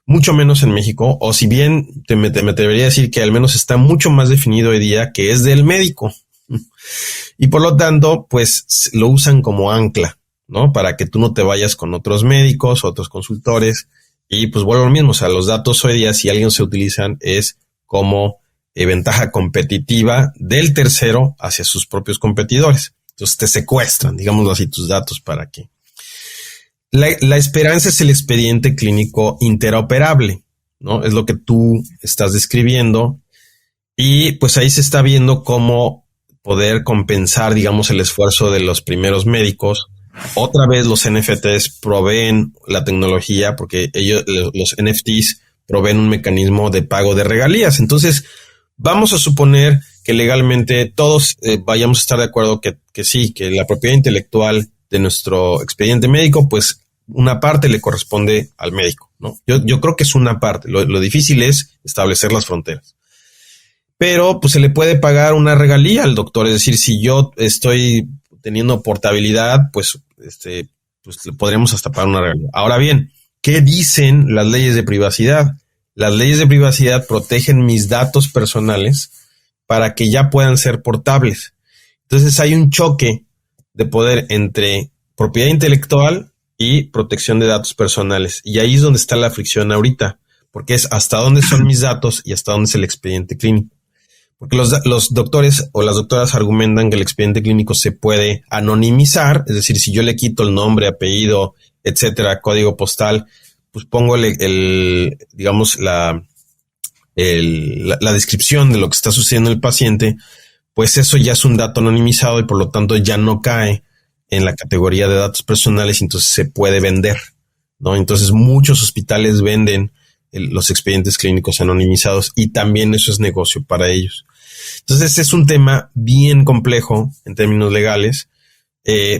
mucho menos en México, o si bien me atrevería a decir que al menos está mucho más definido hoy día que es del médico. Y por lo tanto, pues lo usan como ancla, ¿no? Para que tú no te vayas con otros médicos, otros consultores. Y pues vuelvo a lo mismo, o sea, los datos hoy día, si alguien se utilizan, es como ventaja competitiva del tercero hacia sus propios competidores. Entonces te secuestran, digámoslo así, tus datos para que... La esperanza es el expediente clínico interoperable, ¿no? Es lo que tú estás describiendo. Y pues ahí se está viendo cómo poder compensar, digamos, el esfuerzo de los primeros médicos. Otra vez los NFTs proveen la tecnología porque ellos, los NFTs proveen un mecanismo de pago de regalías. Entonces, vamos a suponer que legalmente todos vayamos a estar de acuerdo que sí, que la propiedad intelectual de nuestro expediente médico, pues una parte le corresponde al médico, ¿no? Yo creo que es una parte. Lo difícil es establecer las fronteras. Pero pues se le puede pagar una regalía al doctor. Es decir, si yo estoy teniendo portabilidad, pues le podríamos hasta pagar una regalía. Ahora bien, ¿qué dicen las leyes de privacidad? Las leyes de privacidad protegen mis datos personales para que ya puedan ser portables. Entonces hay un choque de poder entre propiedad intelectual y protección de datos personales. Y ahí es donde está la fricción ahorita, porque es hasta dónde son mis datos y hasta dónde es el expediente clínico. Porque los doctores o las doctoras argumentan que el expediente clínico se puede anonimizar, es decir, si yo le quito el nombre, apellido, etcétera, código postal, pues pongo la descripción de lo que está sucediendo en el paciente, pues eso ya es un dato anonimizado y por lo tanto ya no cae en la categoría de datos personales y entonces se puede vender, ¿no? Entonces muchos hospitales venden los expedientes clínicos anonimizados y también eso es negocio para ellos. Entonces es un tema bien complejo en términos legales,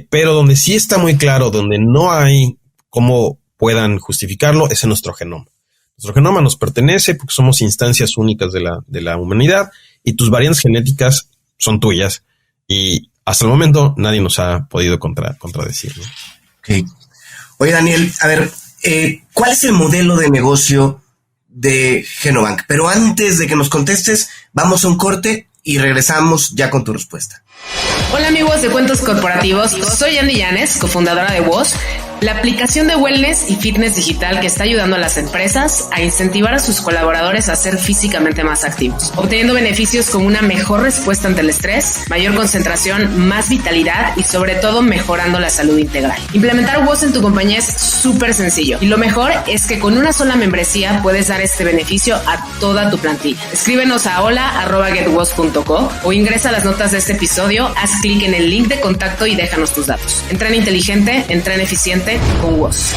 pero donde sí está muy claro, donde no hay cómo puedan justificarlo, es en nuestro genoma. Nuestro genoma nos pertenece porque somos instancias únicas de la humanidad y tus variantes genéticas son tuyas y hasta el momento nadie nos ha podido contradecir, ¿no? Ok. Oye, Daniel, a ver, ¿cuál es el modelo de negocio de Genobank? Pero antes de que nos contestes, vamos a un corte y regresamos ya con tu respuesta. Hola amigos de Cuentos Corporativos, soy Andy Llanes, cofundadora de WOS, la aplicación de wellness y fitness digital que está ayudando a las empresas a incentivar a sus colaboradores a ser físicamente más activos, obteniendo beneficios como una mejor respuesta ante el estrés, mayor concentración, más vitalidad y sobre todo mejorando la salud integral. Implementar WOS en tu compañía es súper sencillo y lo mejor es que con una sola membresía puedes dar este beneficio a toda tu plantilla. Escríbenos a hola@getwos.co o ingresa a las notas de este episodio, haz clic en el link de contacto y déjanos tus datos. Entrena inteligente, entrena eficiente con WOS.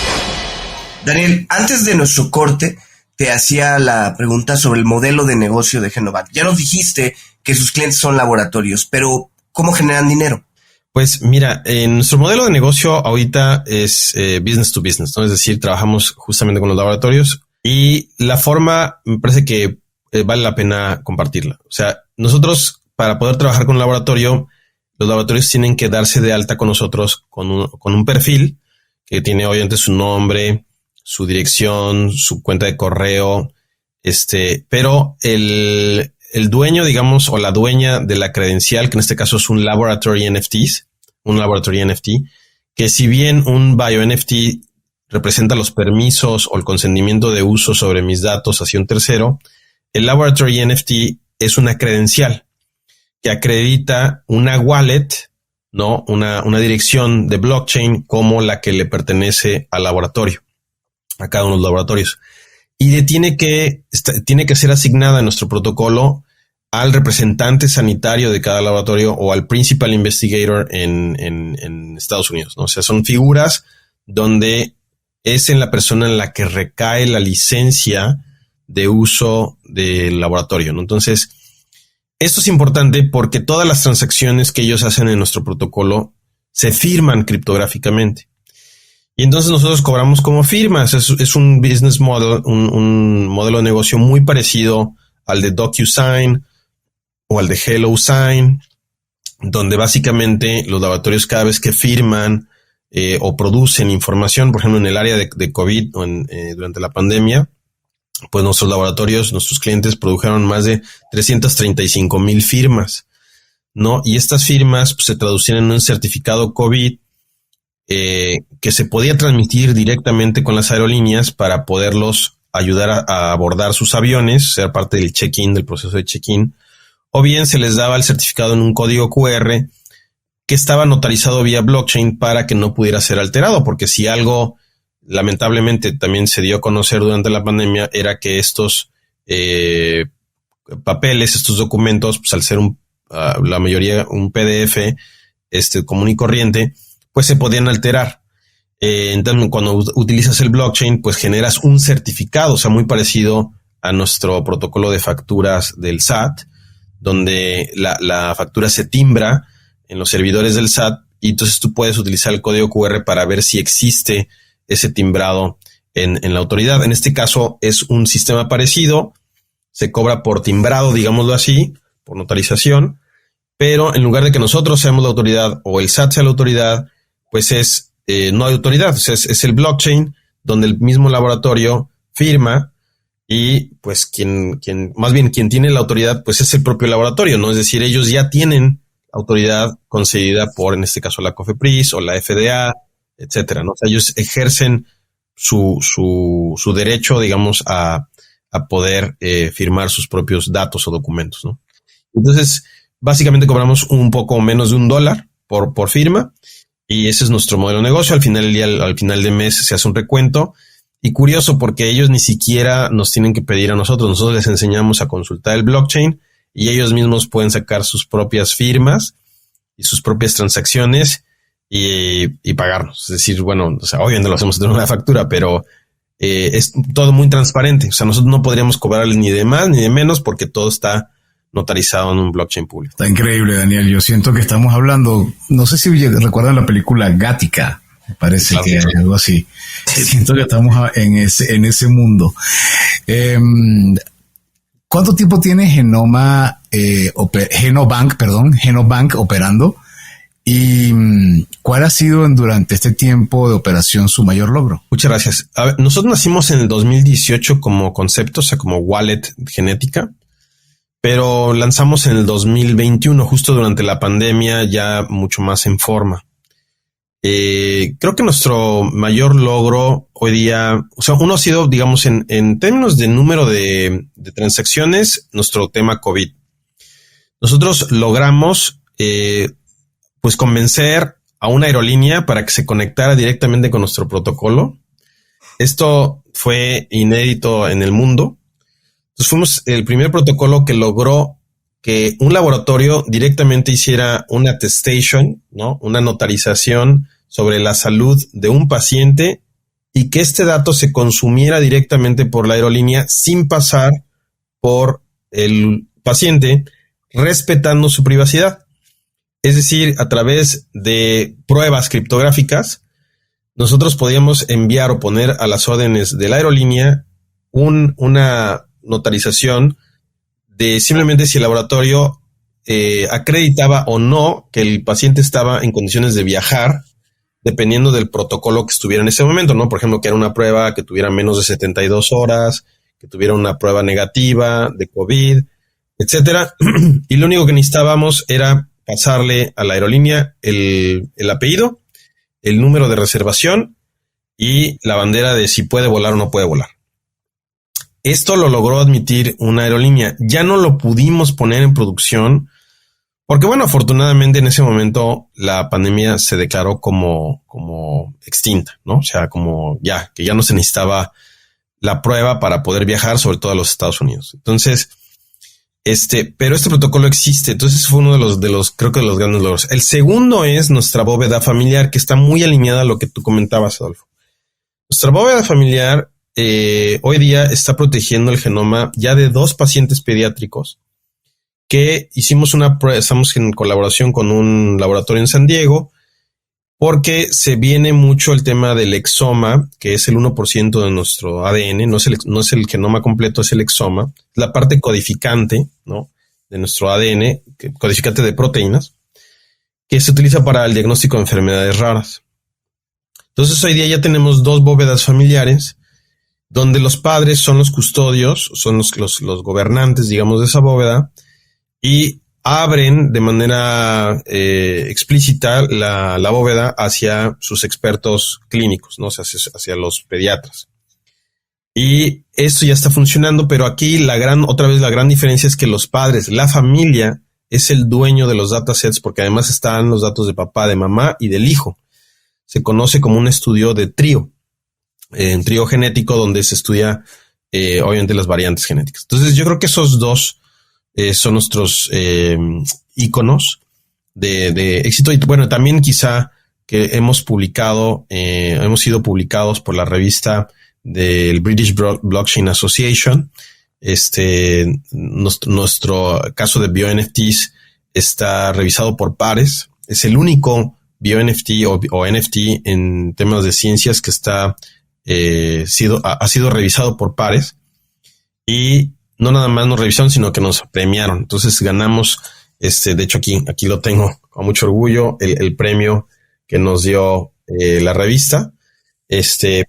Daniel, antes de nuestro corte, te hacía la pregunta sobre el modelo de negocio de Genobank. Ya nos dijiste que sus clientes son laboratorios, pero ¿cómo generan dinero? Pues mira, nuestro modelo de negocio ahorita es business to business, ¿no? Es decir, trabajamos justamente con los laboratorios y la forma me parece que vale la pena compartirla. O sea, nosotros para poder trabajar con un laboratorio, los laboratorios tienen que darse de alta con nosotros con un perfil que tiene obviamente su nombre, su dirección, su cuenta de correo, pero el dueño, digamos, o la dueña de la credencial, que en este caso es un laboratory NFT, que si bien un bio NFT representa los permisos o el consentimiento de uso sobre mis datos hacia un tercero, el laboratory NFT es una credencial que acredita una wallet, ¿no? Una dirección de blockchain como la que le pertenece al laboratorio, a cada uno de los laboratorios. Y tiene que ser asignada en nuestro protocolo al representante sanitario de cada laboratorio o al principal investigator en Estados Unidos, ¿no? O sea, son figuras donde es en la persona en la que recae la licencia de uso del laboratorio, ¿no? Entonces, esto es importante porque todas las transacciones que ellos hacen en nuestro protocolo se firman criptográficamente. Y entonces nosotros cobramos como firmas. Es un business model, un modelo de negocio muy parecido al de DocuSign o al de HelloSign, donde básicamente los laboratorios cada vez que firman o producen información, por ejemplo, en el área de COVID o durante la pandemia, pues nuestros laboratorios, nuestros clientes produjeron más de 335,000 firmas, ¿no? Y estas firmas pues, se traducían en un certificado COVID que se podía transmitir directamente con las aerolíneas para poderlos ayudar a abordar sus aviones, ser parte del check-in, del proceso de check-in, o bien se les daba el certificado en un código QR que estaba notarizado vía blockchain para que no pudiera ser alterado, porque si algo lamentablemente también se dio a conocer durante la pandemia era que estos papeles, estos documentos, pues al ser la mayoría un PDF común y corriente, pues se podían alterar. Entonces, cuando utilizas el blockchain, pues generas un certificado, o sea, muy parecido a nuestro protocolo de facturas del SAT, donde la factura se timbra en los servidores del SAT y entonces tú puedes utilizar el código QR para ver si existe ese timbrado en la autoridad. En este caso es un sistema parecido, se cobra por timbrado, digámoslo así, por notarización, pero en lugar de que nosotros seamos la autoridad o el SAT sea la autoridad, pues no hay autoridad, es el blockchain donde el mismo laboratorio firma y pues quien tiene la autoridad pues es el propio laboratorio, ¿no? Es decir, ellos ya tienen autoridad concedida por, en este caso, la COFEPRIS o la FDA, etcétera, ¿no? O sea, ellos ejercen su derecho, digamos, a poder firmar sus propios datos o documentos, ¿no? Entonces, básicamente cobramos un poco menos de $1 por firma y ese es nuestro modelo de negocio. Al final del día, al final de mes se hace un recuento y curioso porque ellos ni siquiera nos tienen que pedir a nosotros. Nosotros les enseñamos a consultar el blockchain y ellos mismos pueden sacar sus propias firmas y sus propias transacciones y pagarnos. Es decir, bueno, o sea, obviamente lo hacemos de una factura, pero es todo muy transparente. O sea, nosotros no podríamos cobrarles ni de más ni de menos porque todo está notarizado en un blockchain público. Está increíble, Daniel. Yo siento que estamos hablando, no sé si recuerdan la película Gattaca, me parece claro, que es algo así. Siento que estamos en ese mundo. ¿Cuánto tiempo tiene Genobank operando? ¿Y cuál ha sido durante este tiempo de operación su mayor logro? Muchas gracias. A ver, nosotros nacimos en el 2018 como concepto, o sea, como wallet genética, pero lanzamos en el 2021, justo durante la pandemia, ya mucho más en forma. Creo que nuestro mayor logro hoy día, o sea, uno ha sido, digamos, en términos de número de transacciones, nuestro tema COVID. Nosotros logramos, pues, convencer a una aerolínea para que se conectara directamente con nuestro protocolo. Esto fue inédito en el mundo. Entonces fuimos el primer protocolo que logró que un laboratorio directamente hiciera una attestation, ¿no? Una notarización sobre la salud de un paciente y que este dato se consumiera directamente por la aerolínea sin pasar por el paciente, respetando su privacidad. Es decir, a través de pruebas criptográficas, nosotros podíamos enviar o poner a las órdenes de la aerolínea una notarización de simplemente si el laboratorio acreditaba o no que el paciente estaba en condiciones de viajar, dependiendo del protocolo que estuviera en ese momento, ¿no? Por ejemplo, que era una prueba que tuviera menos de 72 horas, que tuviera una prueba negativa de COVID, etcétera. Y lo único que necesitábamos era pasarle a la aerolínea el apellido, el número de reservación y la bandera de si puede volar o no puede volar. Esto lo logró admitir una aerolínea. Ya no lo pudimos poner en producción porque, bueno, afortunadamente en ese momento la pandemia se declaró como extinta, ¿no? O sea, que ya no se necesitaba la prueba para poder viajar, sobre todo a los Estados Unidos. Entonces, pero este protocolo existe. Entonces fue uno de los creo que de los grandes logros. El segundo es nuestra bóveda familiar, que está muy alineada a lo que tú comentabas, Adolfo. Nuestra bóveda familiar hoy día está protegiendo el genoma ya de 2 pacientes pediátricos que hicimos una prueba. Estamos en colaboración con un laboratorio en San Diego porque se viene mucho el tema del exoma, que es el 1% de nuestro ADN, no es el genoma completo, es el exoma, la parte codificante, ¿no?, de nuestro ADN, codificante de proteínas, que se utiliza para el diagnóstico de enfermedades raras. Entonces hoy día ya tenemos 2 bóvedas familiares donde los padres son los custodios, son los gobernantes, digamos, de esa bóveda, y abren de manera explícita la bóveda hacia sus expertos clínicos, ¿no? O sea, hacia los pediatras. Y esto ya está funcionando, pero aquí la gran diferencia es que los padres, la familia, es el dueño de los datasets porque además están los datos de papá, de mamá y del hijo. Se conoce como un estudio de trío, en trío genético, donde se estudia obviamente las variantes genéticas. Entonces yo creo que esos dos son nuestros íconos de éxito. Y bueno, también quizá que hemos sido publicados por la revista del British Blockchain Association. Nuestro caso de BioNFTs está revisado por pares. Es el único BioNFT o NFT en temas de ciencias que ha sido revisado por pares. Y no nada más nos revisaron, sino que nos premiaron. Entonces ganamos, de hecho aquí lo tengo con mucho orgullo, el premio que nos dio la revista,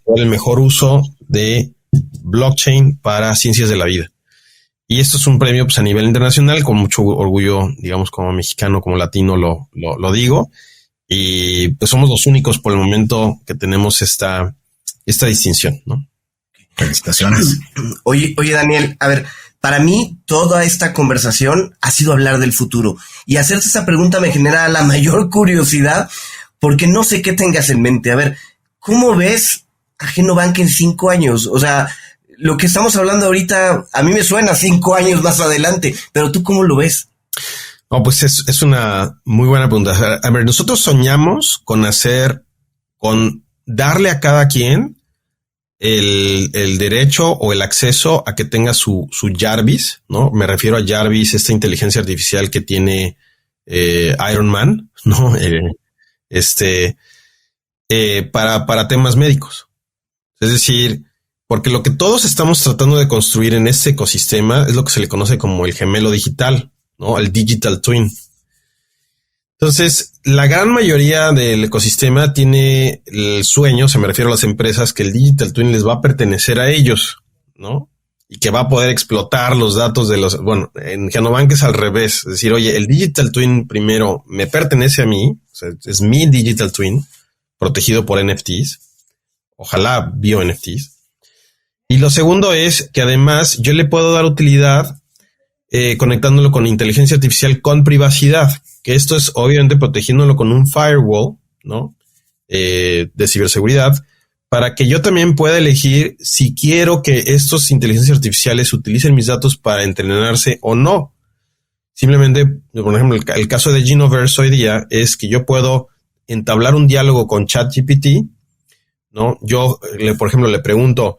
por el mejor uso de blockchain para ciencias de la vida. Y esto es un premio pues a nivel internacional, con mucho orgullo, digamos, como mexicano, como latino lo digo. Y pues somos los únicos por el momento que tenemos esta distinción, ¿no? Felicitaciones. Oye, Daniel, a ver, para mí toda esta conversación ha sido hablar del futuro. Y hacerte esta pregunta me genera la mayor curiosidad, porque no sé qué tengas en mente. A ver, ¿cómo ves a Genobank en 5 años? O sea, lo que estamos hablando ahorita a mí me suena 5 años más adelante, pero ¿tú cómo lo ves? No, pues es una muy buena pregunta. A ver, nosotros soñamos con darle a cada quien el derecho o el acceso a que tenga su Jarvis, ¿no? Me refiero a Jarvis, esta inteligencia artificial que tiene Iron Man, ¿no? Para temas médicos. Es decir, porque lo que todos estamos tratando de construir en este ecosistema es lo que se le conoce como el gemelo digital, ¿no? El digital twin. Entonces, la gran mayoría del ecosistema tiene el sueño, me refiero a las empresas, que el digital twin les va a pertenecer a ellos, ¿no? Y que va a poder explotar los datos en Genobank es al revés. Es decir, oye, el digital twin primero me pertenece a mí, o sea, es mi digital twin, protegido por NFTs, ojalá bio-NFTs. Y lo segundo es que además yo le puedo dar utilidad conectándolo con inteligencia artificial con privacidad, que esto es obviamente protegiéndolo con un firewall, ¿no? De ciberseguridad, para que yo también pueda elegir si quiero que estos inteligencias artificiales utilicen mis datos para entrenarse o no. Simplemente, por ejemplo, el caso de Genoverse hoy día es que yo puedo entablar un diálogo con ChatGPT, ¿no? Yo, por ejemplo, le pregunto,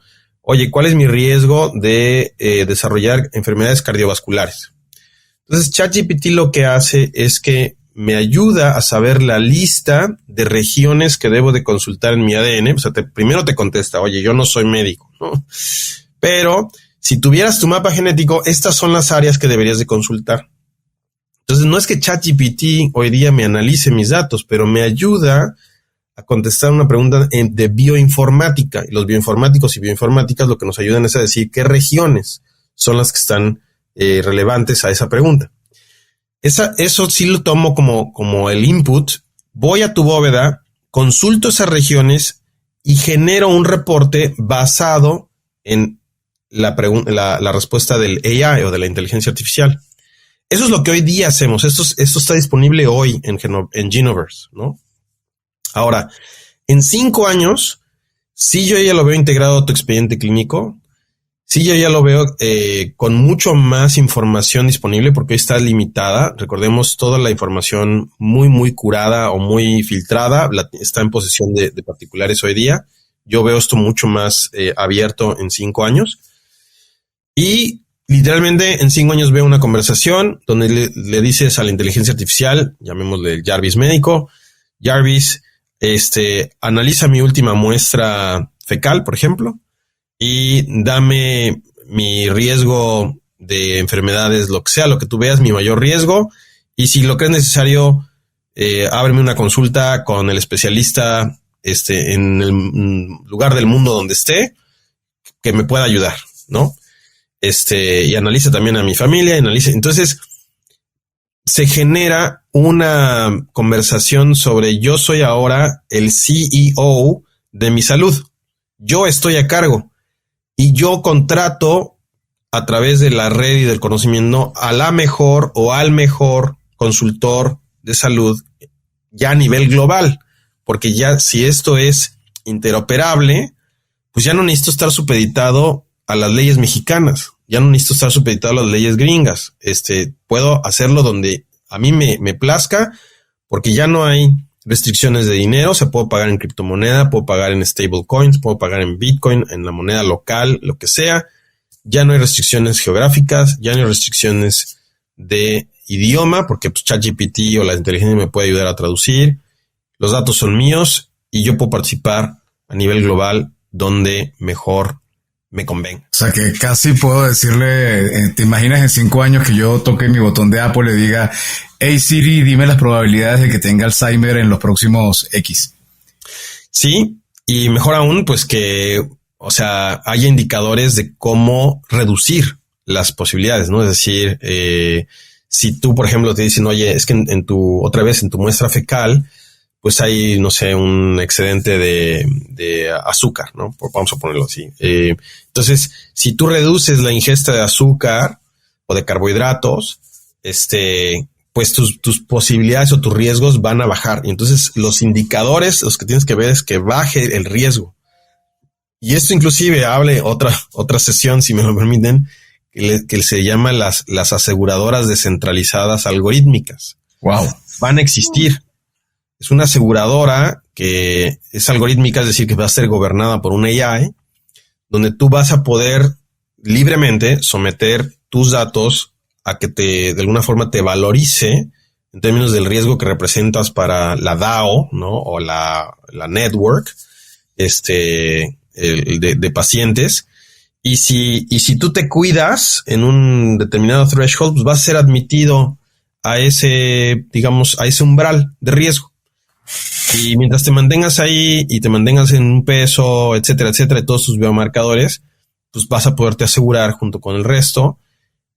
oye, ¿cuál es mi riesgo de desarrollar enfermedades cardiovasculares? Entonces, ChatGPT lo que hace es que me ayuda a saber la lista de regiones que debo de consultar en mi ADN. O sea, primero te contesta, oye, yo no soy médico, ¿no? Pero si tuvieras tu mapa genético, estas son las áreas que deberías de consultar. Entonces, no es que ChatGPT hoy día me analice mis datos, pero me ayuda a contestar una pregunta de bioinformática. Y los bioinformáticos y bioinformáticas lo que nos ayudan es a decir qué regiones son las que están relevantes a esa pregunta. Eso sí lo tomo como el input. Voy a tu bóveda, consulto esas regiones y genero un reporte basado en la respuesta del AI o de la inteligencia artificial. Eso es lo que hoy día hacemos. Esto está disponible hoy en Genoverse, ¿no? Ahora, en 5 años, sí yo ya lo veo integrado a tu expediente clínico. Sí, yo ya lo veo con mucho más información disponible porque hoy está limitada. Recordemos, toda la información muy, muy curada o muy filtrada está en posesión de particulares hoy día. Yo veo esto mucho más abierto en 5 años. Y literalmente en 5 años veo una conversación donde le dices a la inteligencia artificial, llamémosle el Jarvis médico, Jarvis, analiza mi última muestra fecal, por ejemplo, y dame mi riesgo de enfermedades, lo que sea, lo que tú veas, mi mayor riesgo. Y si lo crees necesario, ábreme una consulta con el especialista en el lugar del mundo donde esté, que me pueda ayudar, ¿no? Y analiza también a mi familia, Entonces, se genera una conversación sobre yo soy ahora el CEO de mi salud. Yo estoy a cargo. Y yo contrato a través de la red y del conocimiento a la mejor o al mejor consultor de salud ya a nivel global, porque ya si esto es interoperable, pues ya no necesito estar supeditado a las leyes mexicanas, ya no necesito estar supeditado a las leyes gringas. Puedo hacerlo donde a mí me plazca, porque ya no hay restricciones de dinero. O sea, puedo pagar en criptomoneda, puedo pagar en stablecoins, puedo pagar en Bitcoin, en la moneda local, lo que sea. Ya no hay restricciones geográficas, ya no hay restricciones de idioma, porque pues, ChatGPT o la inteligencia me puede ayudar a traducir. Los datos son míos y yo puedo participar a nivel global donde mejor me convenga. O sea que casi puedo decirle, ¿te imaginas en 5 años que yo toque mi botón de Apple y le diga, hey Siri, dime las probabilidades de que tenga Alzheimer en los próximos X? Sí, y mejor aún, pues que, o sea, haya indicadores de cómo reducir las posibilidades, ¿no? Es decir, si tú, por ejemplo, te dicen, oye, es que en tu muestra fecal, pues hay, no sé, un excedente de azúcar, ¿no? Vamos a ponerlo así. Entonces, si tú reduces la ingesta de azúcar o de carbohidratos, pues tus posibilidades o tus riesgos van a bajar. Y entonces los indicadores, los que tienes que ver es que baje el riesgo. Y esto inclusive hable otra sesión, si me lo permiten, que se llama las aseguradoras descentralizadas algorítmicas. Wow. Van a existir. Es una aseguradora que es algorítmica, es decir, que va a ser gobernada por un AI, donde tú vas a poder libremente someter tus datos a que de alguna forma te valorice en términos del riesgo que representas para la DAO, ¿no? O la network, de pacientes. Y si tú te cuidas en un determinado threshold, pues vas a ser admitido a ese umbral de riesgo. Y mientras te mantengas ahí y te mantengas en un peso, etcétera, etcétera, todos tus biomarcadores, pues vas a poderte asegurar junto con el resto.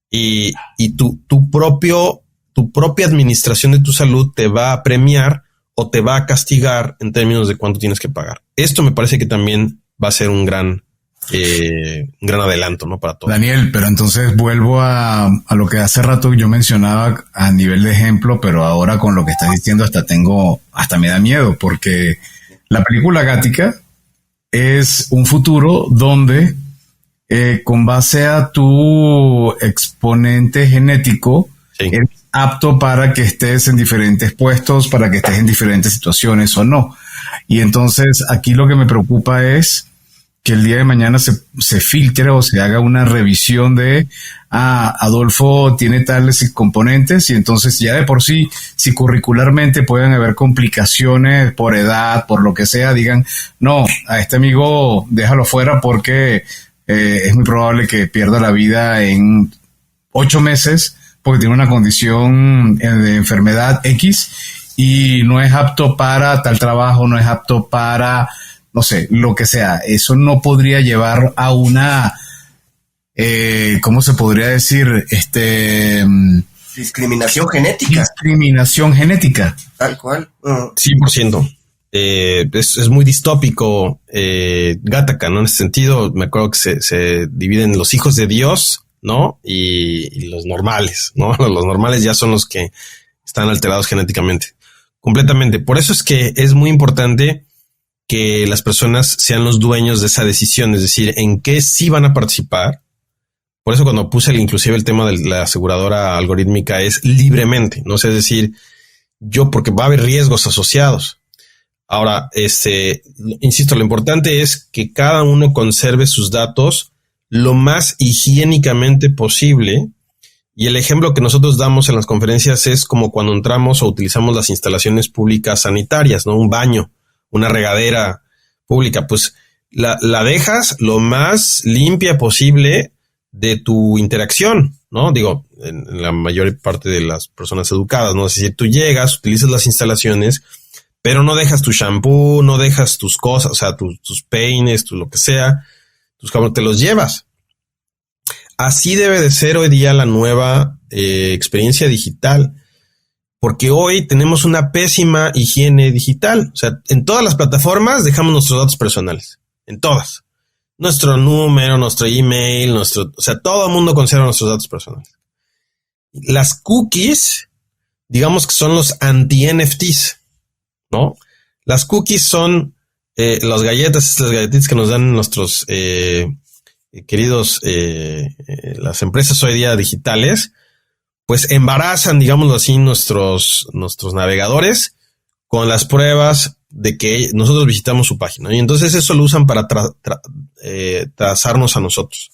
Y tu propia administración de tu salud te va a premiar o te va a castigar en términos de cuánto tienes que pagar. Esto me parece que también va a ser un gran adelanto, ¿no? Para todos. Daniel, pero entonces vuelvo a lo que hace rato yo mencionaba a nivel de ejemplo, pero ahora con lo que estás diciendo hasta me da miedo, porque la película Gattaca es un futuro donde con base a tu exponente genético, sí, eres apto para que estés en diferentes puestos, para que estés en diferentes situaciones o no. Y entonces aquí lo que me preocupa es que el día de mañana se filtre o se haga una revisión de Adolfo tiene tales componentes, y entonces ya de por sí, si curricularmente pueden haber complicaciones por edad, por lo que sea, digan, no, a este amigo déjalo fuera porque es muy probable que pierda la vida en 8 meses porque tiene una condición de enfermedad X y no es apto para tal trabajo, no es apto para, no sé, lo que sea. Eso no podría llevar a una, ¿cómo se podría decir? Discriminación genética. Discriminación genética. Tal cual. 100%. Es muy distópico Gattaca, ¿no? En ese sentido, me acuerdo que se dividen los hijos de Dios, ¿no? Y los normales, ¿no? Los normales ya son los que están alterados genéticamente. Completamente. Por eso es que es muy importante que las personas sean los dueños de esa decisión, es decir, en qué sí van a participar. Por eso cuando puse inclusive el tema de la aseguradora algorítmica es libremente, ¿no? O sea, es decir, porque va a haber riesgos asociados. Ahora, insisto, lo importante es que cada uno conserve sus datos lo más higiénicamente posible. Y el ejemplo que nosotros damos en las conferencias es como cuando entramos o utilizamos las instalaciones públicas sanitarias, ¿no? Un baño, una regadera pública, pues la dejas lo más limpia posible de tu interacción, ¿no? Digo, en la mayor parte de las personas educadas, ¿no? Es decir, tú llegas, utilizas las instalaciones, pero no dejas tu shampoo, no dejas tus cosas, o sea, tus peines, lo que sea, te los llevas. Así debe de ser hoy día la nueva experiencia digital, porque hoy tenemos una pésima higiene digital. O sea, en todas las plataformas dejamos nuestros datos personales, en todas. nuestro número, nuestro email, o sea, todo el mundo conserva nuestros datos personales. Las cookies, digamos que son los anti-NFTs, ¿no? Las cookies son las galletitas que nos dan nuestros queridos, las empresas hoy día digitales, pues embarazan, digámoslo así, nuestros navegadores con las pruebas de que nosotros visitamos su página, ¿no? Y entonces eso lo usan para trazarnos a nosotros.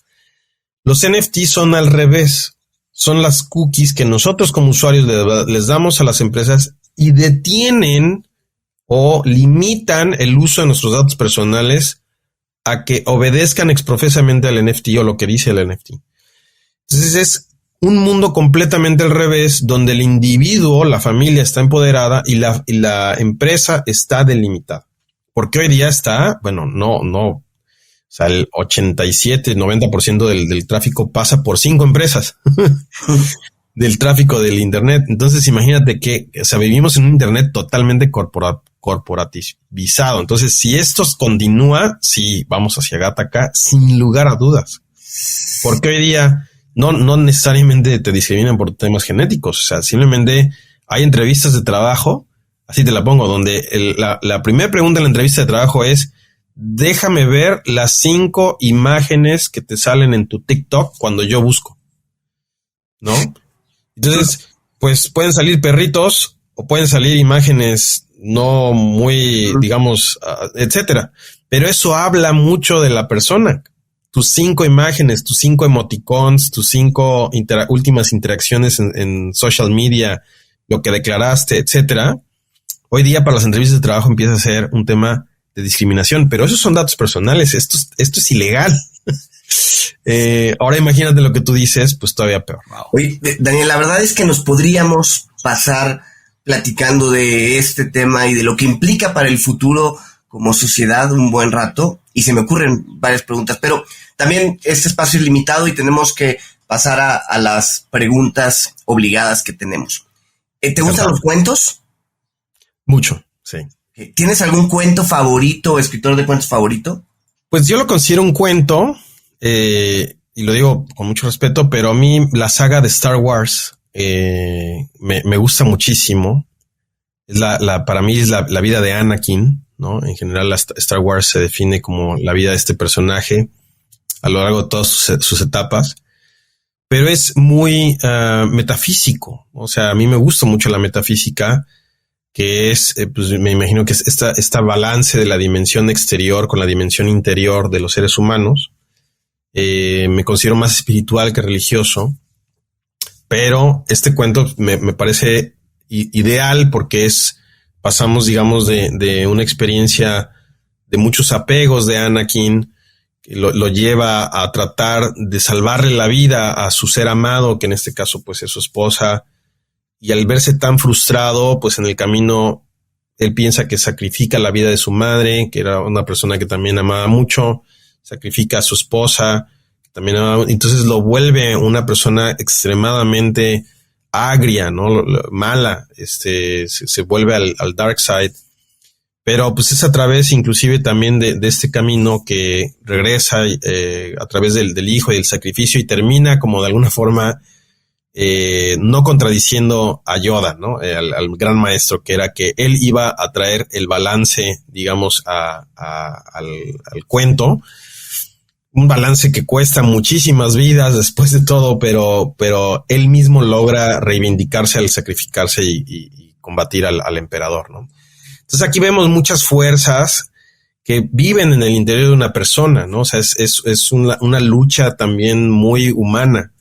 Los NFTs son al revés. Son las cookies que nosotros como usuarios les damos a las empresas y detienen o limitan el uso de nuestros datos personales a que obedezcan exprofesamente al NFT o lo que dice el NFT. Entonces es un mundo completamente al revés, donde el individuo, la familia está empoderada y la empresa está delimitada. Porque hoy día está, bueno, no, o sea, el 87-90% del tráfico pasa por 5 empresas del tráfico del Internet. Entonces, imagínate que, o sea, vivimos en un Internet totalmente corporativizado. Entonces, si esto continúa, sí, vamos hacia Gattaca, sin lugar a dudas. Porque hoy día no necesariamente te discriminan por temas genéticos. O sea, simplemente hay entrevistas de trabajo, así te la pongo, donde la primera pregunta en la entrevista de trabajo es: déjame ver las 5 imágenes que te salen en tu TikTok cuando yo busco, ¿no? Entonces, pues pueden salir perritos o pueden salir imágenes no muy, digamos, etcétera. Pero eso habla mucho de la persona. Tus 5 imágenes, tus 5 emoticons, tus 5 últimas interacciones en social media, lo que declaraste, etcétera. Hoy día para las entrevistas de trabajo empieza a ser un tema de discriminación, pero esos son datos personales. Esto es ilegal. Ahora imagínate lo que tú dices, pues todavía peor. Oye, Daniel, la verdad es que nos podríamos pasar platicando de este tema y de lo que implica para el futuro como sociedad un buen rato, y se me ocurren varias preguntas, pero también este espacio es limitado y tenemos que pasar a las preguntas obligadas que tenemos. ¿Te gustan los cuentos? Mucho, sí. ¿Tienes algún cuento favorito o escritor de cuentos favorito? Pues yo lo considero un cuento, y lo digo con mucho respeto, pero a mí la saga de Star Wars me gusta muchísimo. Para mí es la vida de Anakin, ¿no? En general, Star Wars se define como la vida de este personaje a lo largo de todas sus etapas, pero es muy metafísico. O sea, a mí me gusta mucho la metafísica, que es, pues me imagino que es esta balance de la dimensión exterior con la dimensión interior de los seres humanos. Me considero más espiritual que religioso, pero este cuento me parece ideal porque pasamos, digamos, de una experiencia de muchos apegos de Anakin, que lo lleva a tratar de salvarle la vida a su ser amado, que en este caso pues es su esposa, y al verse tan frustrado, pues en el camino él piensa que sacrifica la vida de su madre, que era una persona que también amaba mucho, sacrifica a su esposa, que también amaba, entonces lo vuelve una persona extremadamente agria, ¿no? Mala, se vuelve al dark side, pero pues es a través inclusive también de este camino que regresa a través del hijo y del sacrificio, y termina como de alguna forma no contradiciendo a Yoda, ¿no? Al gran maestro, que era que él iba a traer el balance, digamos, al cuento. Un balance que cuesta muchísimas vidas después de todo, pero él mismo logra reivindicarse al sacrificarse y combatir al emperador, ¿no? Entonces aquí vemos muchas fuerzas que viven en el interior de una persona, ¿no? O sea, es una lucha también muy humana,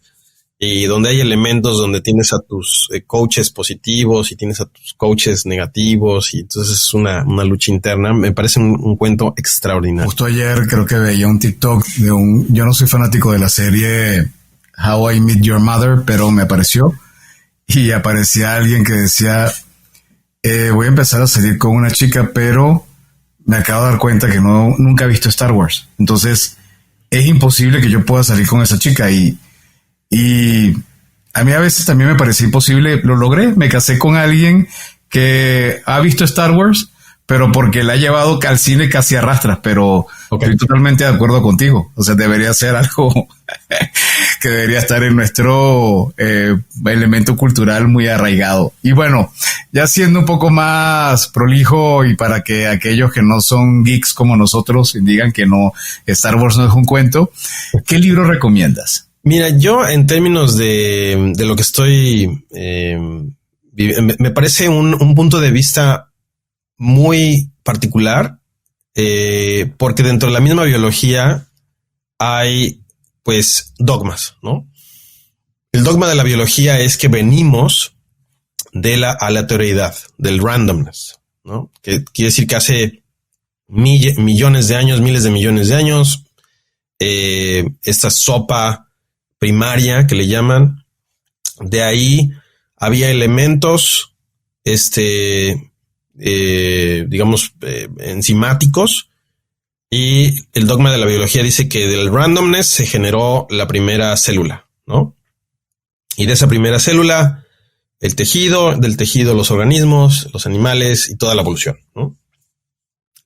y donde hay elementos donde tienes a tus coaches positivos y tienes a tus coaches negativos, y entonces es una lucha interna. Me parece un cuento extraordinario. Justo ayer creo que veía un TikTok yo no soy fanático de la serie How I Met Your Mother, pero me apareció y aparecía alguien que decía, voy a empezar a salir con una chica, pero me acabo de dar cuenta que nunca he visto Star Wars. Entonces es imposible que yo pueda salir con esa chica, y a mí a veces también me parecía imposible. Lo logré, me casé con alguien que ha visto Star Wars, pero porque la ha llevado al cine casi arrastras, pero estoy totalmente de acuerdo contigo. O sea, debería ser algo que debería estar en nuestro elemento cultural muy arraigado. Y bueno, ya siendo un poco más prolijo y para que aquellos que no son geeks como nosotros digan que no, Star Wars no es un cuento, ¿qué libro recomiendas? Mira, yo en términos de lo que estoy, me parece un punto de vista muy particular, porque dentro de la misma biología hay pues dogmas, ¿no? El dogma de la biología es que venimos de la aleatoriedad, del randomness, ¿no? Que quiere decir que hace millones de años, miles de millones de años, esta sopa primaria que le llaman, de ahí había elementos, digamos, enzimáticos, y el dogma de la biología dice que del randomness se generó la primera célula, ¿no? Y de esa primera célula, el tejido, del tejido los organismos, los animales y toda la evolución, ¿no?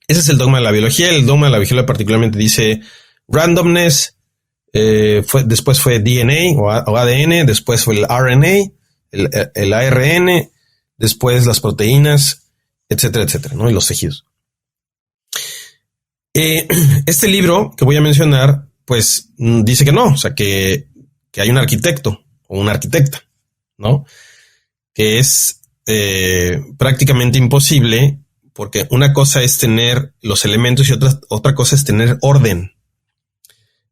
Ese es el dogma de la biología. El dogma de la biología particularmente dice randomness, después fue DNA o ADN, después fue el RNA, el ARN, después las proteínas, etcétera, etcétera, ¿no? Y los tejidos. Este libro que voy a mencionar, pues dice que no, o sea, que hay un arquitecto o una arquitecta, ¿no? Que es prácticamente imposible, porque una cosa es tener los elementos y otra cosa es tener orden.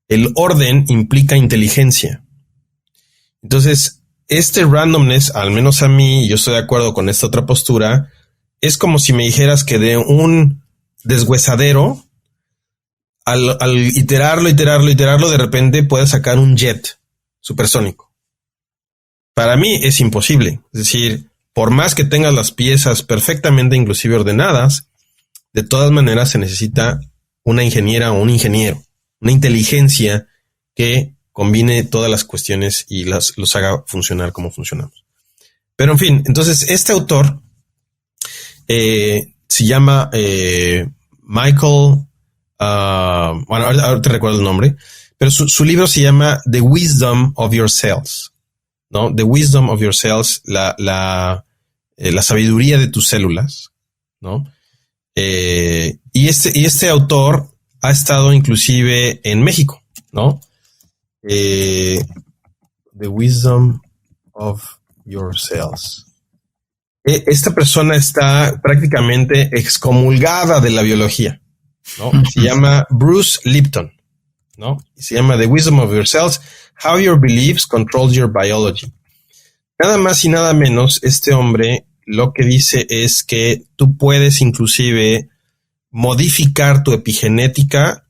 El orden implica inteligencia. Entonces, este randomness, al menos a mí, yo estoy de acuerdo con esta otra postura, es como si me dijeras que de un deshuesadero, al iterarlo, de repente puedes sacar un jet supersónico. Para mí es imposible. Es decir, por más que tengas las piezas perfectamente inclusive ordenadas, de todas maneras se necesita una ingeniera o un ingeniero, una inteligencia que combine todas las cuestiones y los haga funcionar como funcionamos. Pero en fin, entonces este autor se llama Michael, bueno, ahora te recuerdo el nombre, pero su libro se llama The Wisdom of Your Cells, ¿no? The Wisdom of Your Cells, la sabiduría de tus células, ¿no? Y este autor ha estado inclusive en México, ¿no? The Wisdom of Your Cells. Esta persona está prácticamente excomulgada de la biología, ¿no? Se llama Bruce Lipton, ¿no? Se llama The Wisdom of Your Cells, How Your Beliefs Control Your Biology. Nada más y nada menos, este hombre lo que dice es que tú puedes inclusive modificar tu epigenética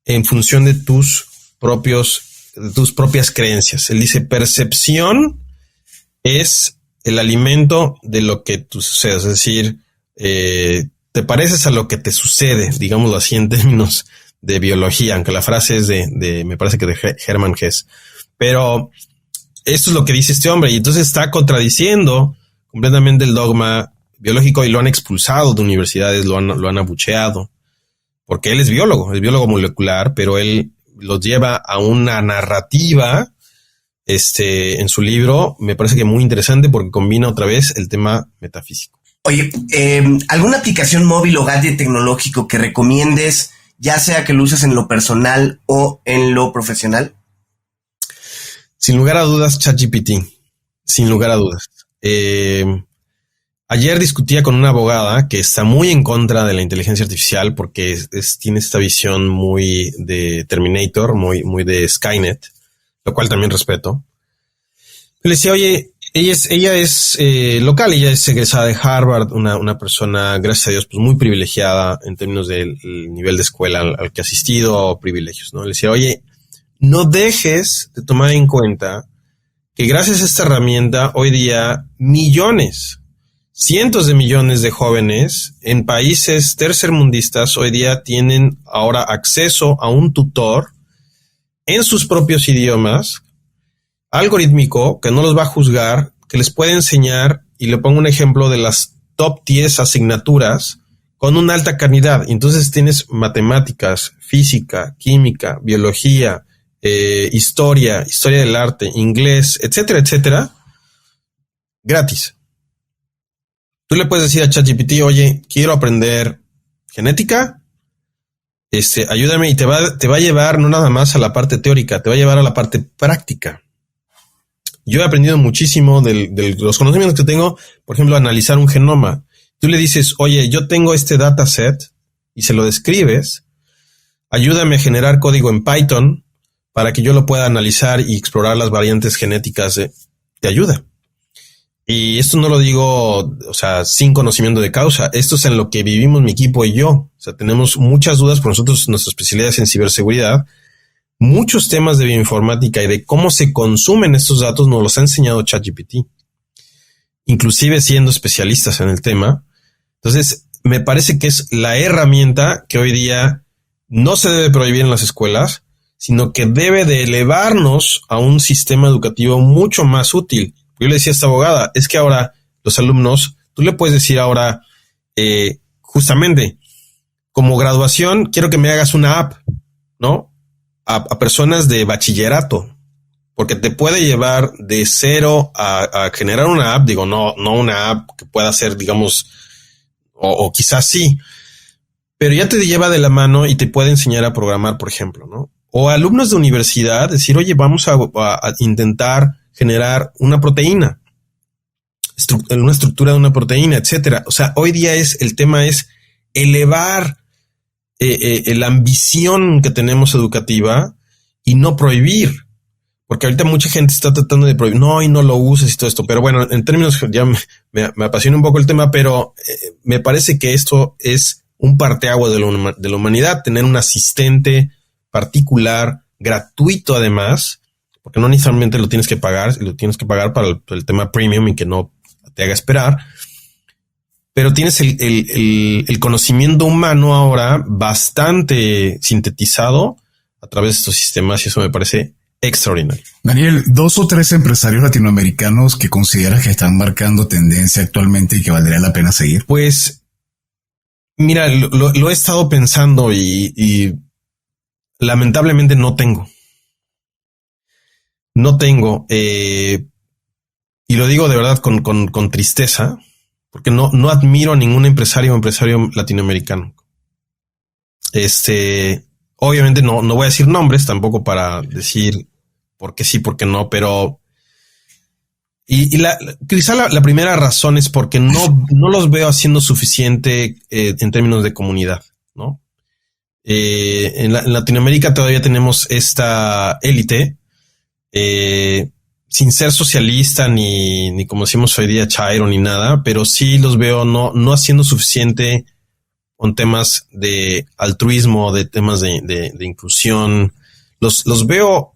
en función de tus propias creencias. Él dice, percepción es el alimento de lo que tú sucedes. Es decir, te pareces a lo que te sucede, digámoslo así en términos de biología, aunque la frase es me parece que de Hermann Hesse. Pero esto es lo que dice este hombre, y entonces está contradiciendo completamente el dogma biológico, y lo han expulsado de universidades, lo han abucheado, porque él es biólogo molecular, pero él los lleva a una narrativa en su libro, me parece que muy interesante porque combina otra vez el tema metafísico. Oye, ¿alguna aplicación móvil o gadget tecnológico que recomiendes, ya sea que lo uses en lo personal o en lo profesional? Sin lugar a dudas, ChatGPT. Sin lugar a dudas. Ayer discutía con una abogada que está muy en contra de la inteligencia artificial porque tiene esta visión muy de Terminator, muy de Skynet, lo cual también respeto. Le decía, oye, ella es local, ella es egresada de Harvard, una persona, gracias a Dios, pues muy privilegiada en términos del nivel de escuela al que ha asistido o privilegios, ¿no? Le decía, oye, no dejes de tomar en cuenta que gracias a esta herramienta hoy día cientos de millones de jóvenes en países tercermundistas hoy día tienen ahora acceso a un tutor en sus propios idiomas, algorítmico, que no los va a juzgar, que les puede enseñar, y le pongo un ejemplo de las top 10 asignaturas con una alta calidad. Entonces tienes matemáticas, física, química, biología, historia del arte, inglés, etcétera, etcétera, gratis. Tú le puedes decir a ChatGPT, oye, quiero aprender genética, ayúdame, y te va a llevar no nada más a la parte teórica, te va a llevar a la parte práctica. Yo he aprendido muchísimo de los conocimientos que tengo, por ejemplo, analizar un genoma. Tú le dices, oye, yo tengo este dataset, y se lo describes, ayúdame a generar código en Python para que yo lo pueda analizar y explorar las variantes genéticas, te ayuda. Y esto no lo digo, o sea, sin conocimiento de causa. Esto es en lo que vivimos mi equipo y yo. O sea, tenemos muchas dudas, por nosotros, nuestra especialidad es en ciberseguridad. Muchos temas de bioinformática y de cómo se consumen estos datos nos los ha enseñado ChatGPT, inclusive siendo especialistas en el tema. Entonces, me parece que es la herramienta que hoy día no se debe prohibir en las escuelas, sino que debe de elevarnos a un sistema educativo mucho más útil. Yo le decía a esta abogada, es que ahora los alumnos, tú le puedes decir ahora, justamente, como graduación, quiero que me hagas una app, ¿no? A personas de bachillerato, porque te puede llevar de cero a generar una app, digo, no una app que pueda ser, digamos, o quizás sí, pero ya te lleva de la mano y te puede enseñar a programar, por ejemplo, ¿no? O alumnos de universidad, decir, oye, vamos a intentar generar una proteína, una estructura de una proteína, etcétera. O sea, hoy día el tema es elevar la ambición que tenemos educativa y no prohibir, porque ahorita mucha gente está tratando de prohibir, no, y no lo uses y todo esto. Pero bueno, en términos, ya me apasiona un poco el tema, pero me parece que esto es un parteaguas de la humanidad, tener un asistente particular, gratuito además, porque no necesariamente lo tienes que pagar para el tema premium y que no te haga esperar, pero tienes el conocimiento humano ahora bastante sintetizado a través de estos sistemas, y eso me parece extraordinario. Daniel, 2 o 3 empresarios latinoamericanos que consideras que están marcando tendencia actualmente y que valdría la pena seguir. Pues, mira, lo he estado pensando y lamentablemente no tengo. Y lo digo de verdad con tristeza, porque no admiro a ningún empresario latinoamericano. Obviamente no voy a decir nombres tampoco para decir por qué sí, por qué no, pero quizá la primera razón es porque no los veo haciendo suficiente en términos de comunidad, ¿no? En Latinoamérica todavía tenemos esta élite, sin ser socialista ni como decimos hoy día chairo ni nada, pero sí los veo no haciendo suficiente con temas de altruismo, de temas de inclusión. Los veo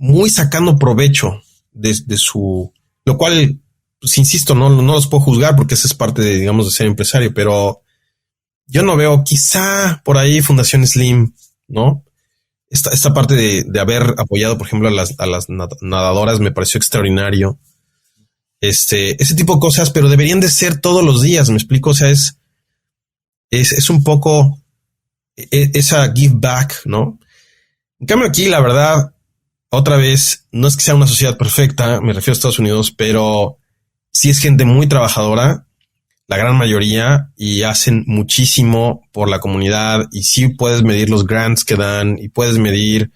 muy sacando provecho de su, lo cual, pues insisto, no los puedo juzgar porque esa es parte de, digamos, de ser empresario, pero yo no veo, quizá por ahí Fundación Slim, ¿no? Esta parte de haber apoyado, por ejemplo, a las nadadoras me pareció extraordinario. Ese tipo de cosas, pero deberían de ser todos los días, ¿me explico? O sea, es un poco esa give back, ¿no? En cambio aquí, la verdad, otra vez, no es que sea una sociedad perfecta, me refiero a Estados Unidos, pero sí es gente muy trabajadora, la gran mayoría, y hacen muchísimo por la comunidad, y sí puedes medir los grants que dan y puedes medir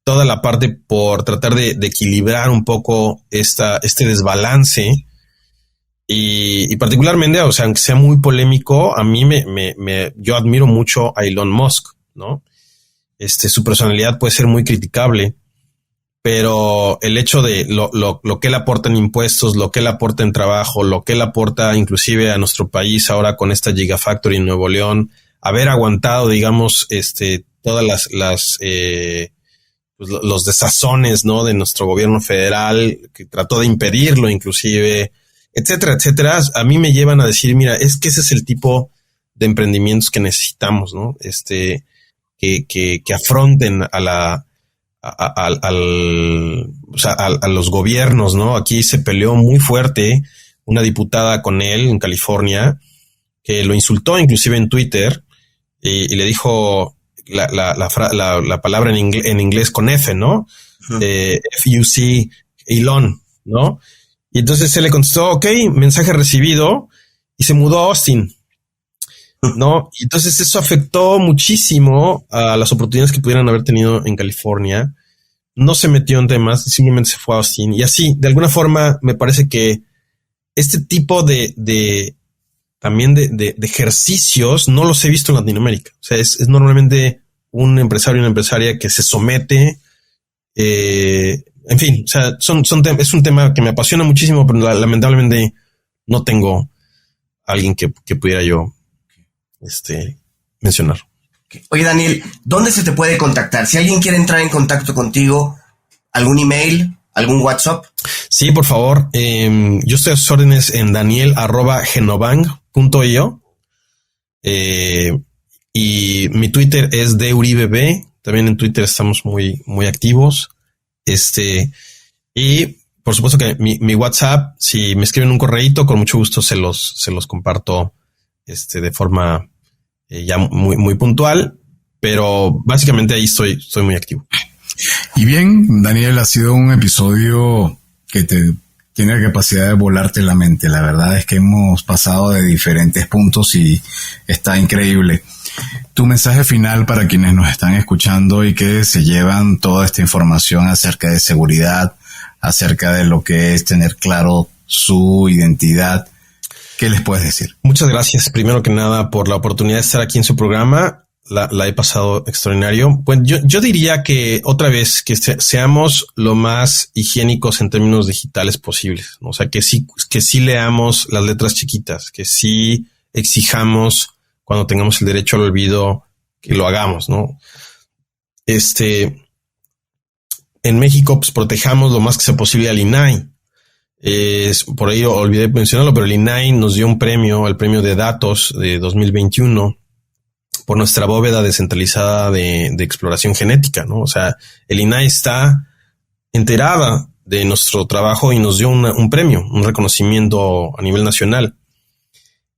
toda la parte por tratar de equilibrar un poco este desbalance. Y particularmente, o sea, aunque sea muy polémico, a mí yo admiro mucho a Elon Musk, ¿no? Su personalidad puede ser muy criticable, pero el hecho de lo que él aporta en impuestos, lo que él aporta en trabajo, lo que él aporta inclusive a nuestro país ahora con esta Gigafactory en Nuevo León, haber aguantado, digamos, todas los desazones, ¿no? De nuestro gobierno federal, que trató de impedirlo inclusive, etcétera, etcétera, a mí me llevan a decir, mira, es que ese es el tipo de emprendimientos que necesitamos, ¿no? Que afronten a los gobiernos, ¿no? Aquí se peleó muy fuerte una diputada con él en California, que lo insultó inclusive en Twitter y le dijo la palabra en inglés con F, ¿no? F-U-C, Elon, ¿no? Y entonces él le contestó, ok, mensaje recibido, y se mudó a Austin, ¿no? Y entonces eso afectó muchísimo a las oportunidades que pudieran haber tenido en California. No se metió en temas, simplemente se fue a Austin. Y así, de alguna forma, me parece que este tipo de ejercicios no los he visto en Latinoamérica. O sea, es normalmente un empresario y una empresaria que se somete. En fin, o sea, es un tema que me apasiona muchísimo, pero lamentablemente no tengo alguien que pudiera yo mencionar. Oye, Daniel, ¿dónde se te puede contactar? Si alguien quiere entrar en contacto contigo, ¿algún email, algún WhatsApp? Sí, por favor. Yo estoy a sus órdenes en daniel@genobank.io. Y mi Twitter es deuribeb. También en Twitter estamos muy, muy activos. Y por supuesto que mi WhatsApp, si me escriben un correíto, con mucho gusto se los comparto de forma ya muy, muy puntual, pero básicamente ahí estoy muy activo. Y bien, Daniel, ha sido un episodio que tiene la capacidad de volarte la mente. La verdad es que hemos pasado de diferentes puntos y está increíble. Tu mensaje final para quienes nos están escuchando y que se llevan toda esta información acerca de seguridad, acerca de lo que es tener claro su identidad, ¿qué les puedes decir? Muchas gracias, primero que nada, por la oportunidad de estar aquí en su programa. La he pasado extraordinario. Pues yo diría que otra vez que seamos lo más higiénicos en términos digitales posibles, ¿no? O sea, que sí leamos las letras chiquitas, que sí exijamos cuando tengamos el derecho al olvido que lo hagamos, ¿no? En México, pues protejamos lo más que sea posible al INAI. Por ahí olvidé mencionarlo, pero el INAI nos dio un premio, el premio de datos de 2021, por nuestra bóveda descentralizada de exploración genética, ¿no? O sea, el INAI está enterada de nuestro trabajo y nos dio un premio, un reconocimiento a nivel nacional.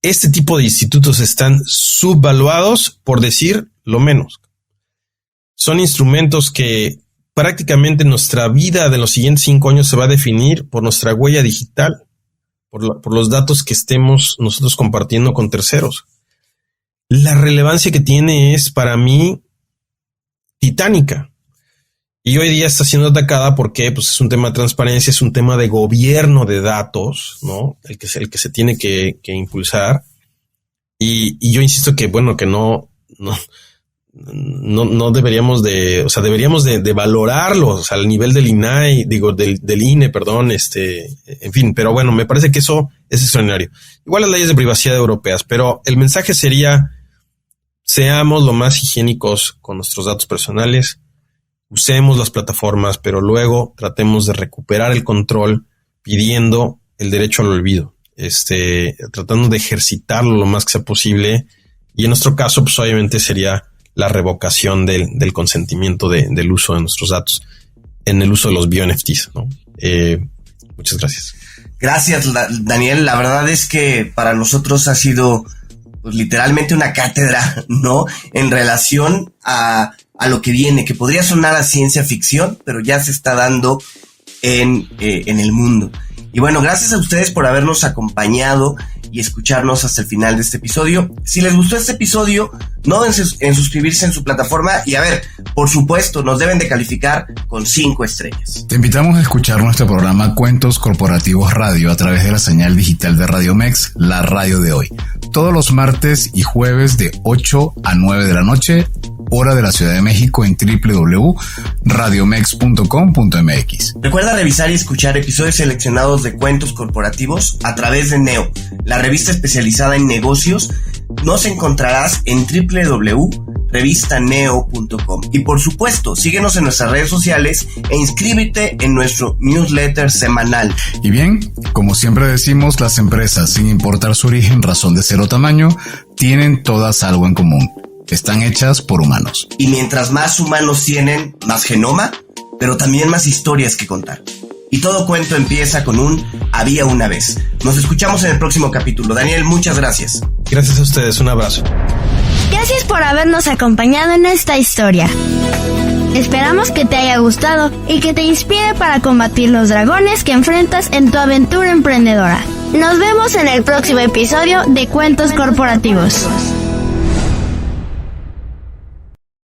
Este tipo de institutos están subvaluados, por decir lo menos. Son instrumentos que prácticamente nuestra vida de los siguientes 5 años se va a definir por nuestra huella digital, por los datos que estemos nosotros compartiendo con terceros. La relevancia que tiene es para mí titánica. Y hoy día está siendo atacada porque pues, es un tema de transparencia, es un tema de gobierno de datos, ¿no? El que se tiene que impulsar. Y yo insisto que, bueno, que no deberíamos deberíamos de valorarlo, o sea, al nivel del INAI, del INE, perdón, en fin, pero bueno, me parece que eso es extraordinario. Igual las leyes de privacidad europeas, pero el mensaje sería: seamos lo más higiénicos con nuestros datos personales, usemos las plataformas, pero luego tratemos de recuperar el control pidiendo el derecho al olvido, tratando de ejercitarlo lo más que sea posible. Y en nuestro caso, pues obviamente sería la revocación del consentimiento del uso de nuestros datos en el uso de los bio-NFTs, ¿no? Muchas gracias. Gracias, Daniel. La verdad es que para nosotros ha sido pues, literalmente una cátedra, ¿no? En relación a lo que viene, que podría sonar a ciencia ficción, pero ya se está dando en el mundo. Y bueno, gracias a ustedes por habernos acompañado y escucharnos hasta el final de este episodio. Si les gustó este episodio, no duden en suscribirse en su plataforma y a ver, por supuesto, nos deben de calificar con 5 estrellas. Te invitamos a escuchar nuestro programa Cuentos Corporativos Radio a través de la señal digital de Radio Mex, la radio de hoy. Todos los martes y jueves de 8 a 9 de la noche, hora de la Ciudad de México, en www.radiomex.com.mx. Recuerda revisar y escuchar episodios seleccionados de Cuentos Corporativos a través de Neo, la revista especializada en negocios. Nos encontrarás en www.revistaneo.com. Y por supuesto, síguenos en nuestras redes sociales e inscríbete en nuestro newsletter semanal. Y bien, como siempre decimos, las empresas, sin importar su origen, razón de ser o tamaño, tienen todas algo en común: están hechas por humanos. Y mientras más humanos tienen, más genoma, pero también más historias que contar. Y todo cuento empieza con un había una vez. Nos escuchamos en el próximo capítulo. Daniel, muchas gracias. Gracias a ustedes, un abrazo. Gracias por habernos acompañado en esta historia. Esperamos que te haya gustado y que te inspire para combatir los dragones que enfrentas en tu aventura emprendedora. Nos vemos en el próximo episodio de Cuentos Corporativos.